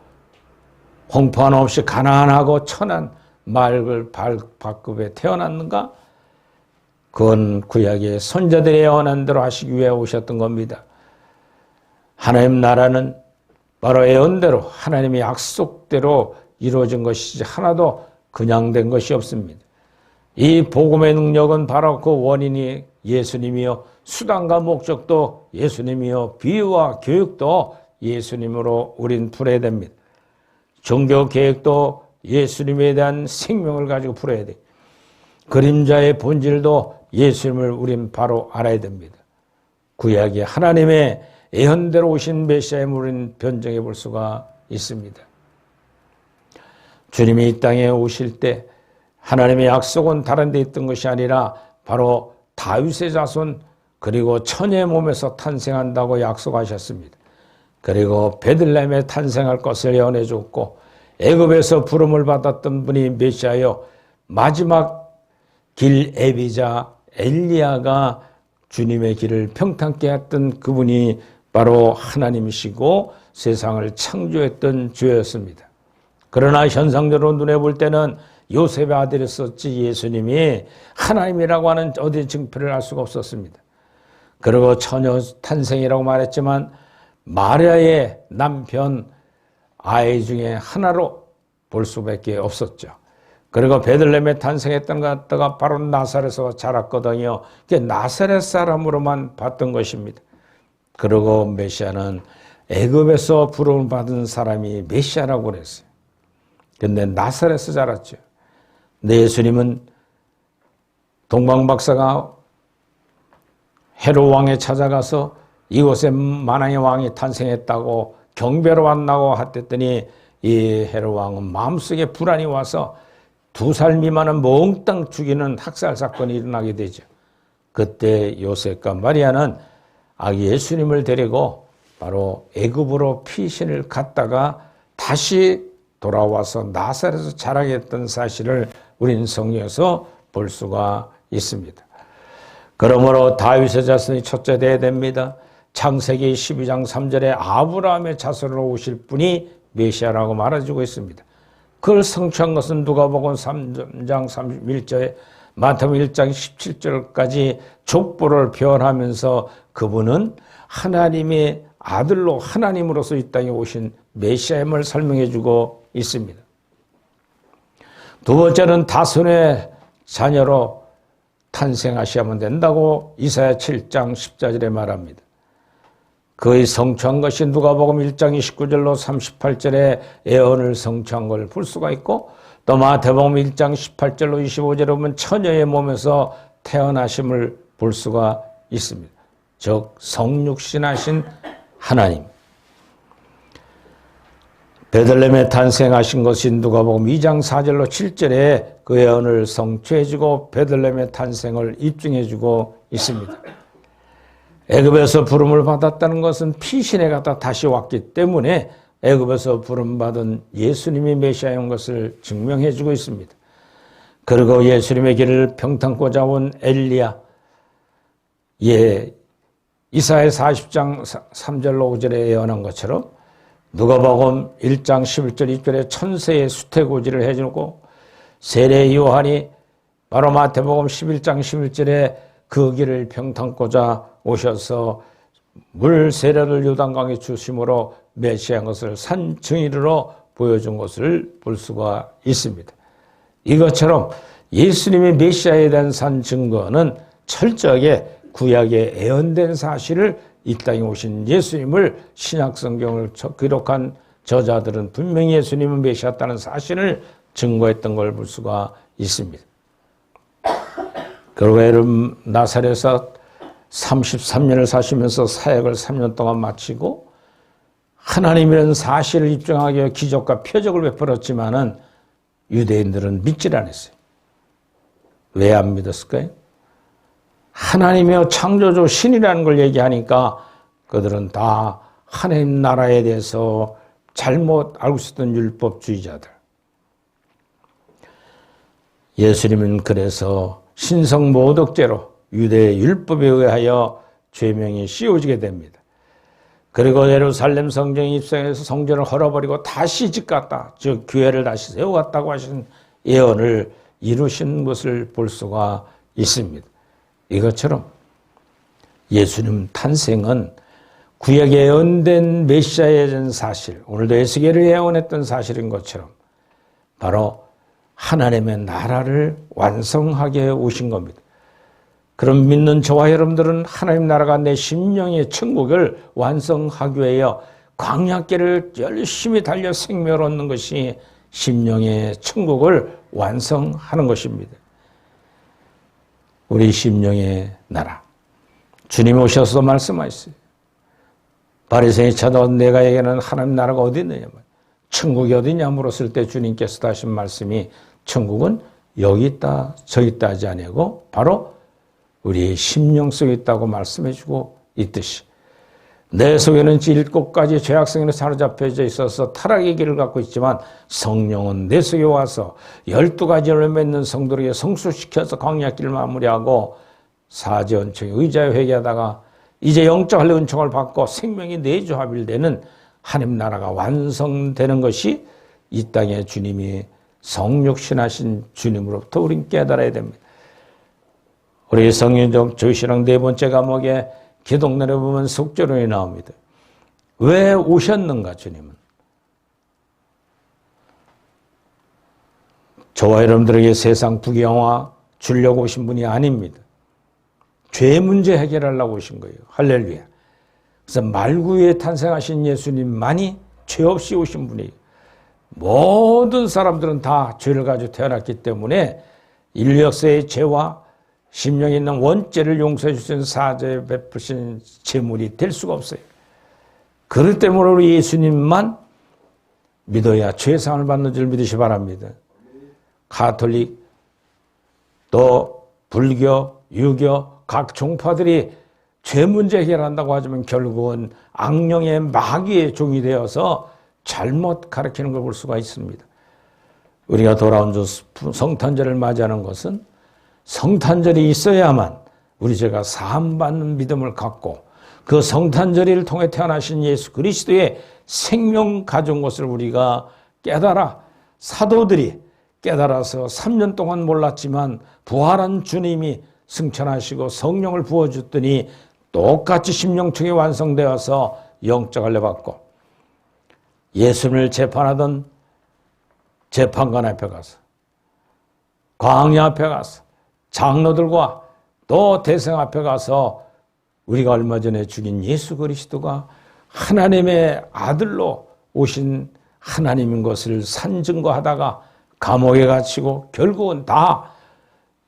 공포 하나 없이 가난하고 천한 맑을 발급에 태어났는가? 그건 구약의 선자들의 예언한 대로 하시기 위해 오셨던 겁니다. 하나님 나라는 바로 예언대로 하나님의 약속대로 이루어진 것이지 하나도 그냥 된 것이 없습니다. 이 복음의 능력은 바로 그 원인이 예수님이요 수단과 목적도 예수님이요 비유와 교육도 예수님으로 우린 풀어야 됩니다. 종교 계획도 예수님에 대한 생명을 가지고 풀어야 돼. 그림자의 본질도 예수님을 우린 바로 알아야 됩니다. 구약의 하나님의 예언대로 오신 메시아임을 우린 변증해 볼 수가 있습니다. 주님이 이 땅에 오실 때 하나님의 약속은 다른 데 있던 것이 아니라 바로 다윗의 자손 그리고 처녀의 몸에서 탄생한다고 약속하셨습니다. 그리고 베들레헴에 탄생할 것을 예언해 줬고 애굽에서 부름을 받았던 분이 메시아여 마지막 길 애비자 엘리야가 주님의 길을 평탄케 했던 그분이 바로 하나님이시고 세상을 창조했던 주였습니다. 그러나 현상적으로 눈에 볼 때는 요셉의 아들이었지 예수님이 하나님이라고 하는 어디 증표를 알 수가 없었습니다. 그리고 처녀 탄생이라고 말했지만 마리아의 남편 아이 중에 하나로 볼 수밖에 없었죠. 그리고 베들레헴에 탄생했던 것 같다가 바로 나사렛에서 자랐거든요. 그게 나사렛 사람으로만 봤던 것입니다. 그리고 메시아는 애굽에서 부름을 받은 사람이 메시아라고 그랬어요. 근데 나사렛에서 자랐죠. 근데 예수님은 동방박사가 헤롯 왕에 찾아가서 이곳에 만왕의 왕이 탄생했다고 경배로 왔다고 했더니 이 헤롯 왕은 마음속에 불안이 와서 2살 미만은 몽땅 죽이는 학살 사건이 일어나게 되죠. 그때 요셉과 마리아는 아기 예수님을 데리고 바로 애굽으로 피신을 갔다가 다시 돌아와서 나사렛에서 자라게 했던 사실을 우리는 성경에서 볼 수가 있습니다. 그러므로 다윗의 자손이 첫째 되어야 됩니다. 창세기 12장 3절에 아브라함의 자손으로 오실 분이 메시아라고 말해주고 있습니다. 그걸 성취한 것은 누가복음 3장 31절에 마태복음 1장 17절까지 족보를 표현하면서 그분은 하나님의 아들로 하나님으로서 이 땅에 오신 메시아임을 설명해주고 있습니다. 두 번째는 다손의 자녀로 탄생하시면 된다고 이사야 7장 14절에 말합니다. 그의 성취한 것이 누가복음 1장 29절로 38절에 예언을 성취한 걸 볼 수가 있고 또 마태복음 1장 18절로 25절에 보면 처녀의 몸에서 태어나심을 볼 수가 있습니다. 즉 성육신하신 하나님. 베들레헴에 탄생하신 것이 누가복음 2장 4절로 7절에 그 예언을 성취해주고 베들레헴의 탄생을 입증해주고 있습니다. 애굽에서 부름을 받았다는 것은 피신에 갔다 다시 왔기 때문에 애굽에서 부름받은 예수님이 메시아인 것을 증명해주고 있습니다. 그리고 예수님의 길을 평탄고자 온 엘리야, 이사야 40장 3절로 5절에 예언한 것처럼 누가복음 1장 11절 2절에 천세의 수태고지를 해주고 세례 요한이 바로 마태복음 11장 11절에 그 길을 평탄고자 오셔서 물 세례를 요단강에 주심으로 메시아인 것을 산 증인으로 보여준 것을 볼 수가 있습니다. 이것처럼 예수님의 메시아에 대한 산 증거는 철저하게 구약에 예언된 사실을 이 땅에 오신 예수님을 신약성경을 기록한 저자들은 분명히 예수님은 메시아였다는 사실을 증거했던 걸 볼 수가 있습니다. 그리고 나사렛에서 33년을 사시면서 사역을 3년 동안 마치고 하나님이라는 사실을 입증하기 위해 기적과 표적을 베풀었지만은 유대인들은 믿질 않았어요. 왜 안 믿었을까요? 하나님의 창조주 신이라는 걸 얘기하니까 그들은 다 하나님 나라에 대해서 잘못 알고 있었던 율법주의자들. 예수님은 그래서 신성모독죄로 유대의 율법에 의하여 죄명이 씌워지게 됩니다. 그리고 예루살렘 성경에 입성해서 성전을 헐어버리고 다시 짓갔다, 즉 교회를 다시 세워갔다고 하신 예언을 이루신 것을 볼 수가 있습니다. 이것처럼 예수님 탄생은 구약에 예언된 메시아에 대한 사실, 오늘도 에스겔을 예언했던 사실인 것처럼 바로 하나님의 나라를 완성하게 오신 겁니다. 그럼 믿는 저와 여러분들은 하나님 나라가 내 심령의 천국을 완성하기 위하여 광야길을 열심히 달려 생명을 얻는 것이 심령의 천국을 완성하는 것입니다. 우리 심령의 나라. 주님이 오셔서 말씀하셨어요. 바리새인이 찾아온 내가 얘기하는 하나님 나라가 어디 있느냐. 천국이 어디냐 물었을 때 주님께서 하신 말씀이 천국은 여기 있다 저기 있다 하지 아니고 바로 우리의 심령 속에 있다고 말씀해 주고 있듯이 내 속에는 7가지 죄악성에 사로잡혀져 있어서 타락의 길을 갖고 있지만 성령은 내 속에 와서 12가지를 맺는 성도에게 성수시켜서 광야길을 마무리하고 사지언청에 의자에 회개하다가 이제 영적 할례 은총을 받고 생명이 내주합일되는 하나님 나라가 완성되는 것이 이 땅에 주님이 성육신하신 주님으로부터 우린 깨달아야 됩니다. 우리 성경적 조신앙 4번째 과목에 기독론에 보면 속죄론이 나옵니다. 왜 오셨는가 주님은? 저와 여러분들에게 세상 부귀영화 주려고 오신 분이 아닙니다. 죄 문제 해결하려고 오신 거예요. 할렐루야. 그래서 말구에 탄생하신 예수님만이 죄 없이 오신 분이에요. 모든 사람들은 다 죄를 가지고 태어났기 때문에 인류 역사의 죄와 심령에 있는 원죄를 용서해 주신 사죄 베푸신 제물이 될 수가 없어요. 그럴 때문에 우리 예수님만 믿어야 죄사함을 받는 줄 믿으시 바랍니다. 가톨릭 또 불교, 유교 각 종파들이 죄 문제 해결한다고 하지만 결국은 악령의 마귀의 종이 되어서 잘못 가르치는 걸 볼 수가 있습니다. 우리가 돌아온 주 성탄절을 맞이하는 것은 성탄절이 있어야만 우리 죄가 사함받는 믿음을 갖고 그 성탄절일을 통해 태어나신 예수 그리스도의 생명 가진 것을 우리가 깨달아 사도들이 깨달아서 3년 동안 몰랐지만 부활한 주님이 승천하시고 성령을 부어줬더니 똑같이 심령층이 완성되어서 영적 할례 받고 예수님을 재판하던 재판관 앞에 가서 광야 앞에 가서 장로들과 또 대성 앞에 가서 우리가 얼마 전에 죽인 예수 그리스도가 하나님의 아들로 오신 하나님인 것을 산증거하다가 감옥에 갇히고 결국은 다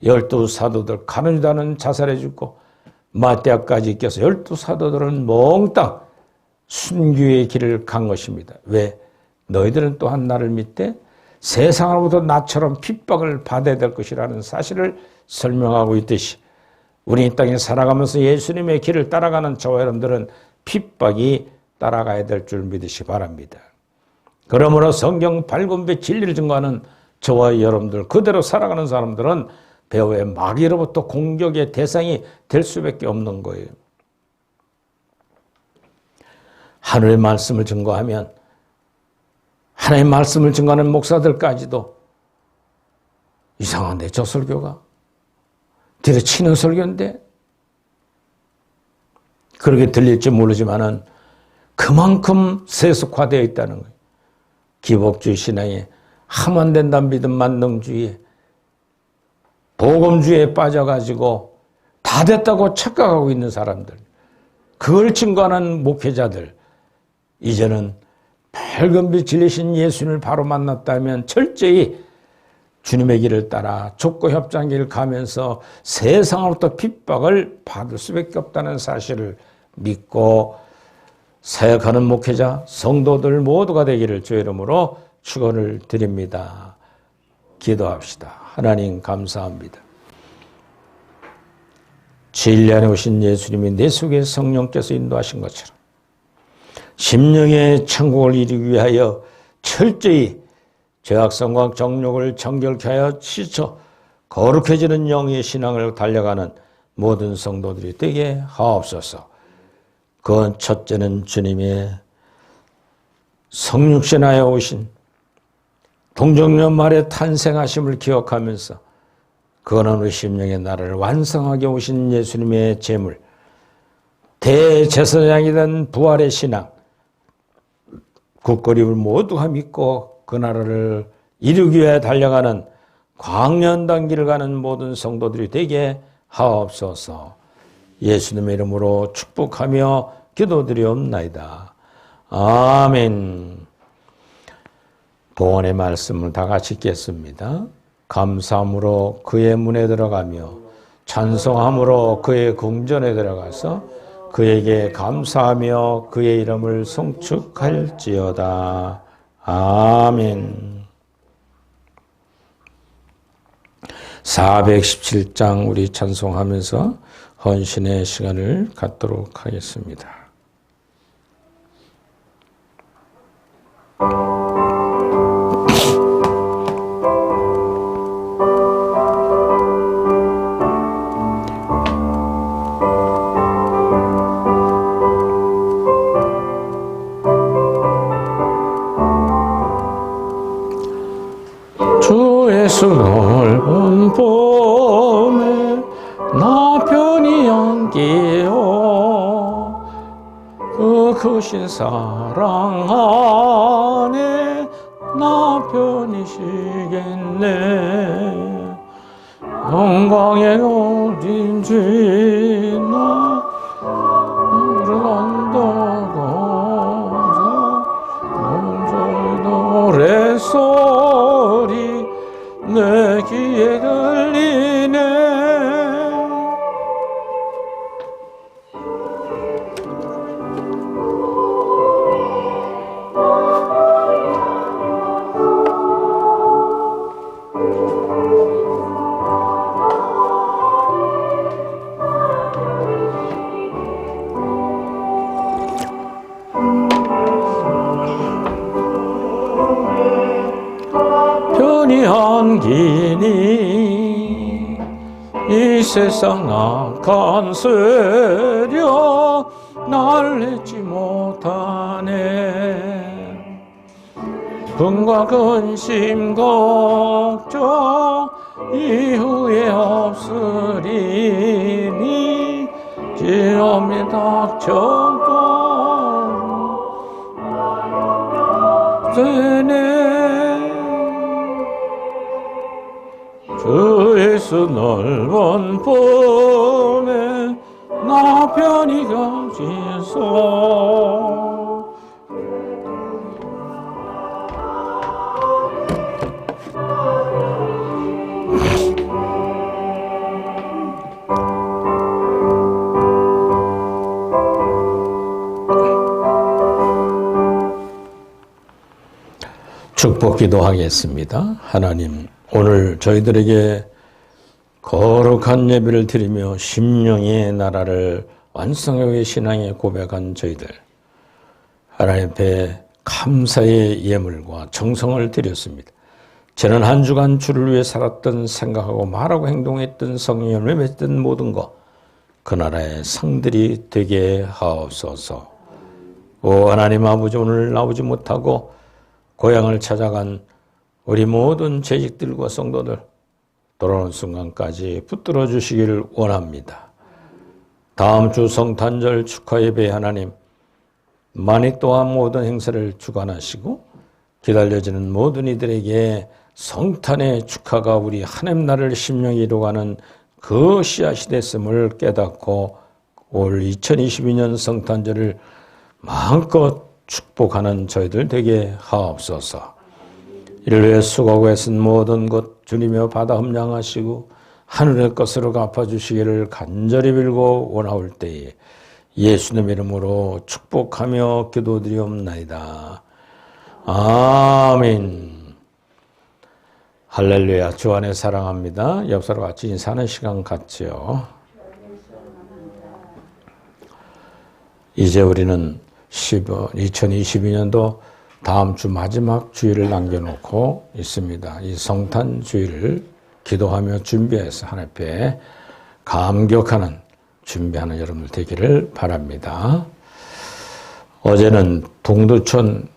12사도들 가룟유다는 자살해 죽고 마띠아까지 껴서 12사도들은 몽땅 순교의 길을 간 것입니다. 왜? 너희들은 또한 나를 믿되 세상으로부터 나처럼 핍박을 받아야 될 것이라는 사실을 설명하고 있듯이 우리 이 땅에 살아가면서 예수님의 길을 따라가는 저와 여러분들은 핍박이 따라가야 될 줄 믿으시 바랍니다. 그러므로 성경 발견의 진리를 증거하는 저와 여러분들 그대로 살아가는 사람들은 배후의 마귀로부터 공격의 대상이 될 수밖에 없는 거예요. 하늘의 말씀을 증거하면 하나님의 말씀을 증거하는 목사들까지도 이상한데 저 설교가 들이치는 설교인데 그렇게 들릴지 모르지만은 그만큼 세속화되어 있다는 거예요. 기복주의 신앙에 하면 안 된다는 믿음 만능주의에 복음주의에 빠져가지고 다 됐다고 착각하고 있는 사람들 그걸 증거하는 목회자들 이제는 밝은 빛 진리신 예수님을 바로 만났다면 철저히 주님의 길을 따라 족고 협장 길을 가면서 세상으로부터 핍박을 받을 수밖에 없다는 사실을 믿고 사역하는 목회자, 성도들 모두가 되기를 주의 이름으로 축원을 드립니다. 기도합시다. 하나님 감사합니다. 진리 안에 오신 예수님이 내 속에 성령께서 인도하신 것처럼 심령의 천국을 이루기 위하여 철저히 죄악성과 정욕을 정결케 하여 씻어 거룩해지는 영의 신앙을 달려가는 모든 성도들이 되게 하옵소서. 그 첫째는 주님의 성육신하여 오신 동정녀 말에 탄생하심을 기억하면서 그거는 우리 심령의 나라를 완성하게 오신 예수님의 제물 대제사장이 된 부활의 신앙 굳건힘을 모두가 믿고 그 나라를 이루기 위해 달려가는 광년단길을 가는 모든 성도들이 되게 하옵소서. 예수님의 이름으로 축복하며 기도드리옵나이다. 아멘. 봉헌의 말씀을 다 같이 읽겠습니다. 감사함으로 그의 문에 들어가며 찬송함으로 그의 궁전에 들어가서 그에게 감사하며 그의 이름을 송축할지어다. 아멘. 417장 우리 찬송하면서 헌신의 시간을 갖도록 하겠습니다. 주의 수 넓은 봄에 나편히 안기어 그 크신 사랑 안에 나편히 쉬겠네. 영광의 어린 주나 나를 언덕 노래소리 내 귀에 들리네. 편히 안기니 이 세상 악한 세력 날 잊지 못하네. 분과 근심 걱정 이후에 없으리니 지엄이 닥쳐도 되네. 주 예수 넓은 품에 나 편히 가지소. 축복 기도하겠습니다. 하나님, 오늘 저희들에게 거룩한 예배를 드리며 심령의 나라를 완성하게 신앙에 고백한 저희들, 하나님 앞에 감사의 예물과 정성을 드렸습니다. 저는 한 주간 주를 위해 살았던, 생각하고 말하고 행동했던, 성령을 맺던 모든 것, 그 나라의 상들이 되게 하옵소서. 오 하나님 아버지, 오늘 나오지 못하고 고향을 찾아간 우리 모든 재직들과 성도들, 돌아오는 순간까지 붙들어 주시기를 원합니다. 다음 주 성탄절 축하 예배 하나님, 만일 또한 모든 행사를 주관하시고 기다려지는 모든 이들에게 성탄의 축하가 우리 하나님 나라를 심령에 이루어가는 그 씨앗이 됐음을 깨닫고 올 2022년 성탄절을 마음껏 축복하는 저희들 되게 하옵소서. 이를 위해 수고하고 애쓴 모든 것 주님여 받아 흠량하시고 하늘의 것으로 갚아주시기를 간절히 빌고 원하올 때에 예수님의 이름으로 축복하며 기도드리옵나이다. 아멘. 할렐루야. 주 안에 사랑합니다. 옆 사람 같이 인사하는 시간 같지요. 이제 우리는 2022년도 다음 주 마지막 주일을 남겨놓고 있습니다. 이 성탄 주일을 기도하며 준비해서 하나님 앞에 감격하는 준비하는 여러분들 되기를 바랍니다. 어제는 동두천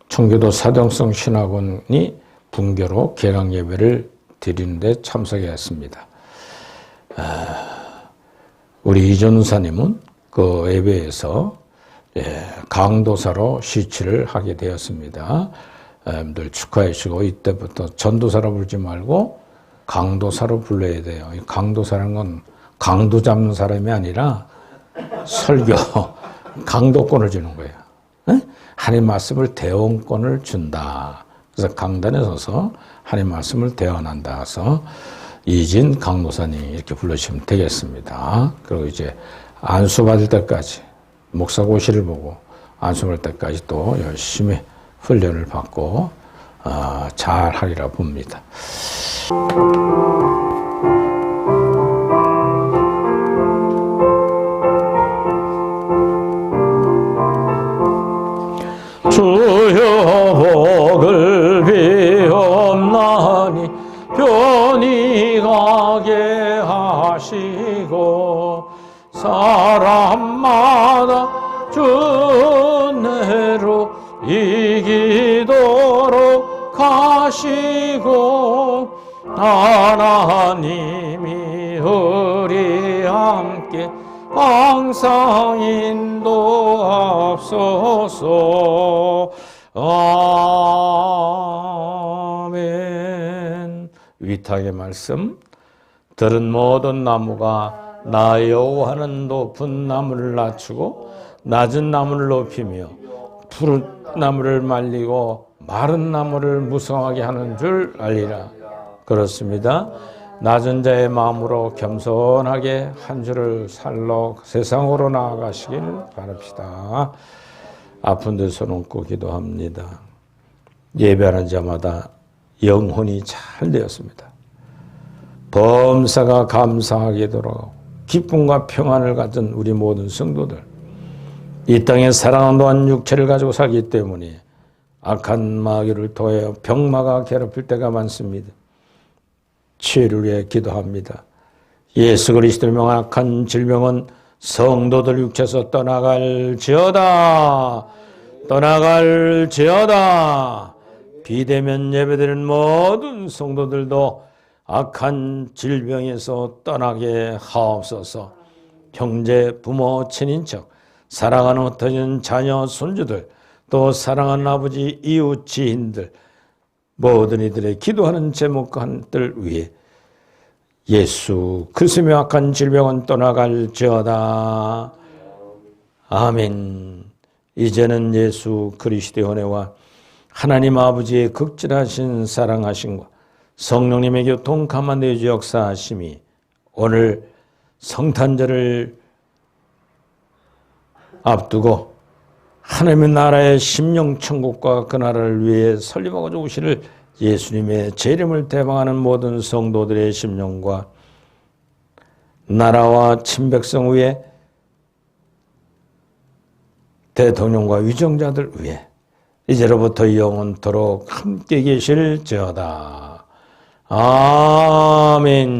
청교도 사정성 신학원이 분교로 개강 예배를 드리는데 참석했습니다. 우리 이전사님은 그 예배에서 강도사로 시치를 하게 되었습니다. 여러분들 축하해 주시고 이때부터 전도사로 부르지 말고 강도사로 불러야 돼요. 이 강도사라는 건 강도 잡는 사람이 아니라 설교, 강도권을 주는 거예요. 하나님 말씀을 대언권을 준다. 그래서 강단에 서서 하나님 말씀을 대언한다. 그래서 이진 강도사님 이렇게 불러주시면 되겠습니다. 그리고 이제 안수받을 때까지 목사고시를 보고 안수받을 때까지 또 열심히 훈련을 받고 잘 하리라 봅니다. 주여 복을 비옵나니 편히 가게 하시고 사람마다 주내로 이기도록 하시고 하나님이 우리 함께 항상 인도하옵소서. 아멘. 위탁의 말씀. 들은 모든 나무가 나 여호와는 높은 나무를 낮추고 낮은 나무를 높이며 푸른 나무를 말리고 마른 나무를 무성하게 하는 줄 알리라. 그렇습니다. 낮은 자의 마음으로 겸손하게 한 주를 살러 세상으로 나아가시길 바랍시다. 아픈 데 손 얹고 기도합니다. 예배하는 자마다 영혼이 잘 되었습니다. 범사가 감사하게 돌아가고 기쁨과 평안을 가진 우리 모든 성도들, 이 땅에 사랑하는 또한 육체를 가지고 살기 때문에 악한 마귀를 통하여 병마가 괴롭힐 때가 많습니다. 치유를 위해 기도합니다. 예수 그리스도를 명한 악한 질병은 성도들 육체에서 떠나갈지어다. 떠나갈지어다. 비대면 예배드리는 모든 성도들도 악한 질병에서 떠나게 하옵소서. 형제, 부모, 친인척, 사랑하는 흩어진 자녀, 손주들, 또 사랑하는 아버지, 이웃, 지인들, 모든 이들의 기도하는 제목들 위해 예수 그리스도의 악한 질병은 떠나갈지어다. 아멘. 이제는 예수 그리스도의 은혜와 하나님 아버지의 극진하신 사랑하심과 성령님의 교통 가만히 역사하심이 오늘 성탄절을 앞두고 하나님의 나라의 심령 천국과 그 나라를 위해 설립하고자 오시를 예수님의 재림을 대방하는 모든 성도들의 심령과 나라와 친백성 위에 대통령과 위정자들 위해 이제로부터 영원토록 함께 계실지어다. 아멘.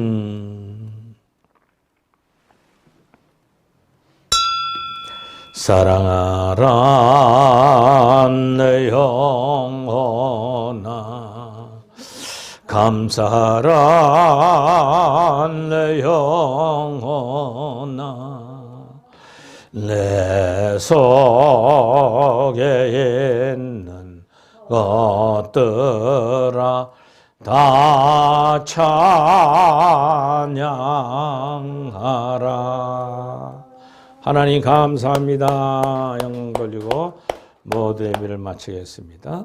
사랑하라 내 영혼아, 감사하라 내 영혼아, 내 속에 있는 것들아 다 찬양하라. 하나님 감사합니다. 영광 돌리고 모두 예배를 마치겠습니다.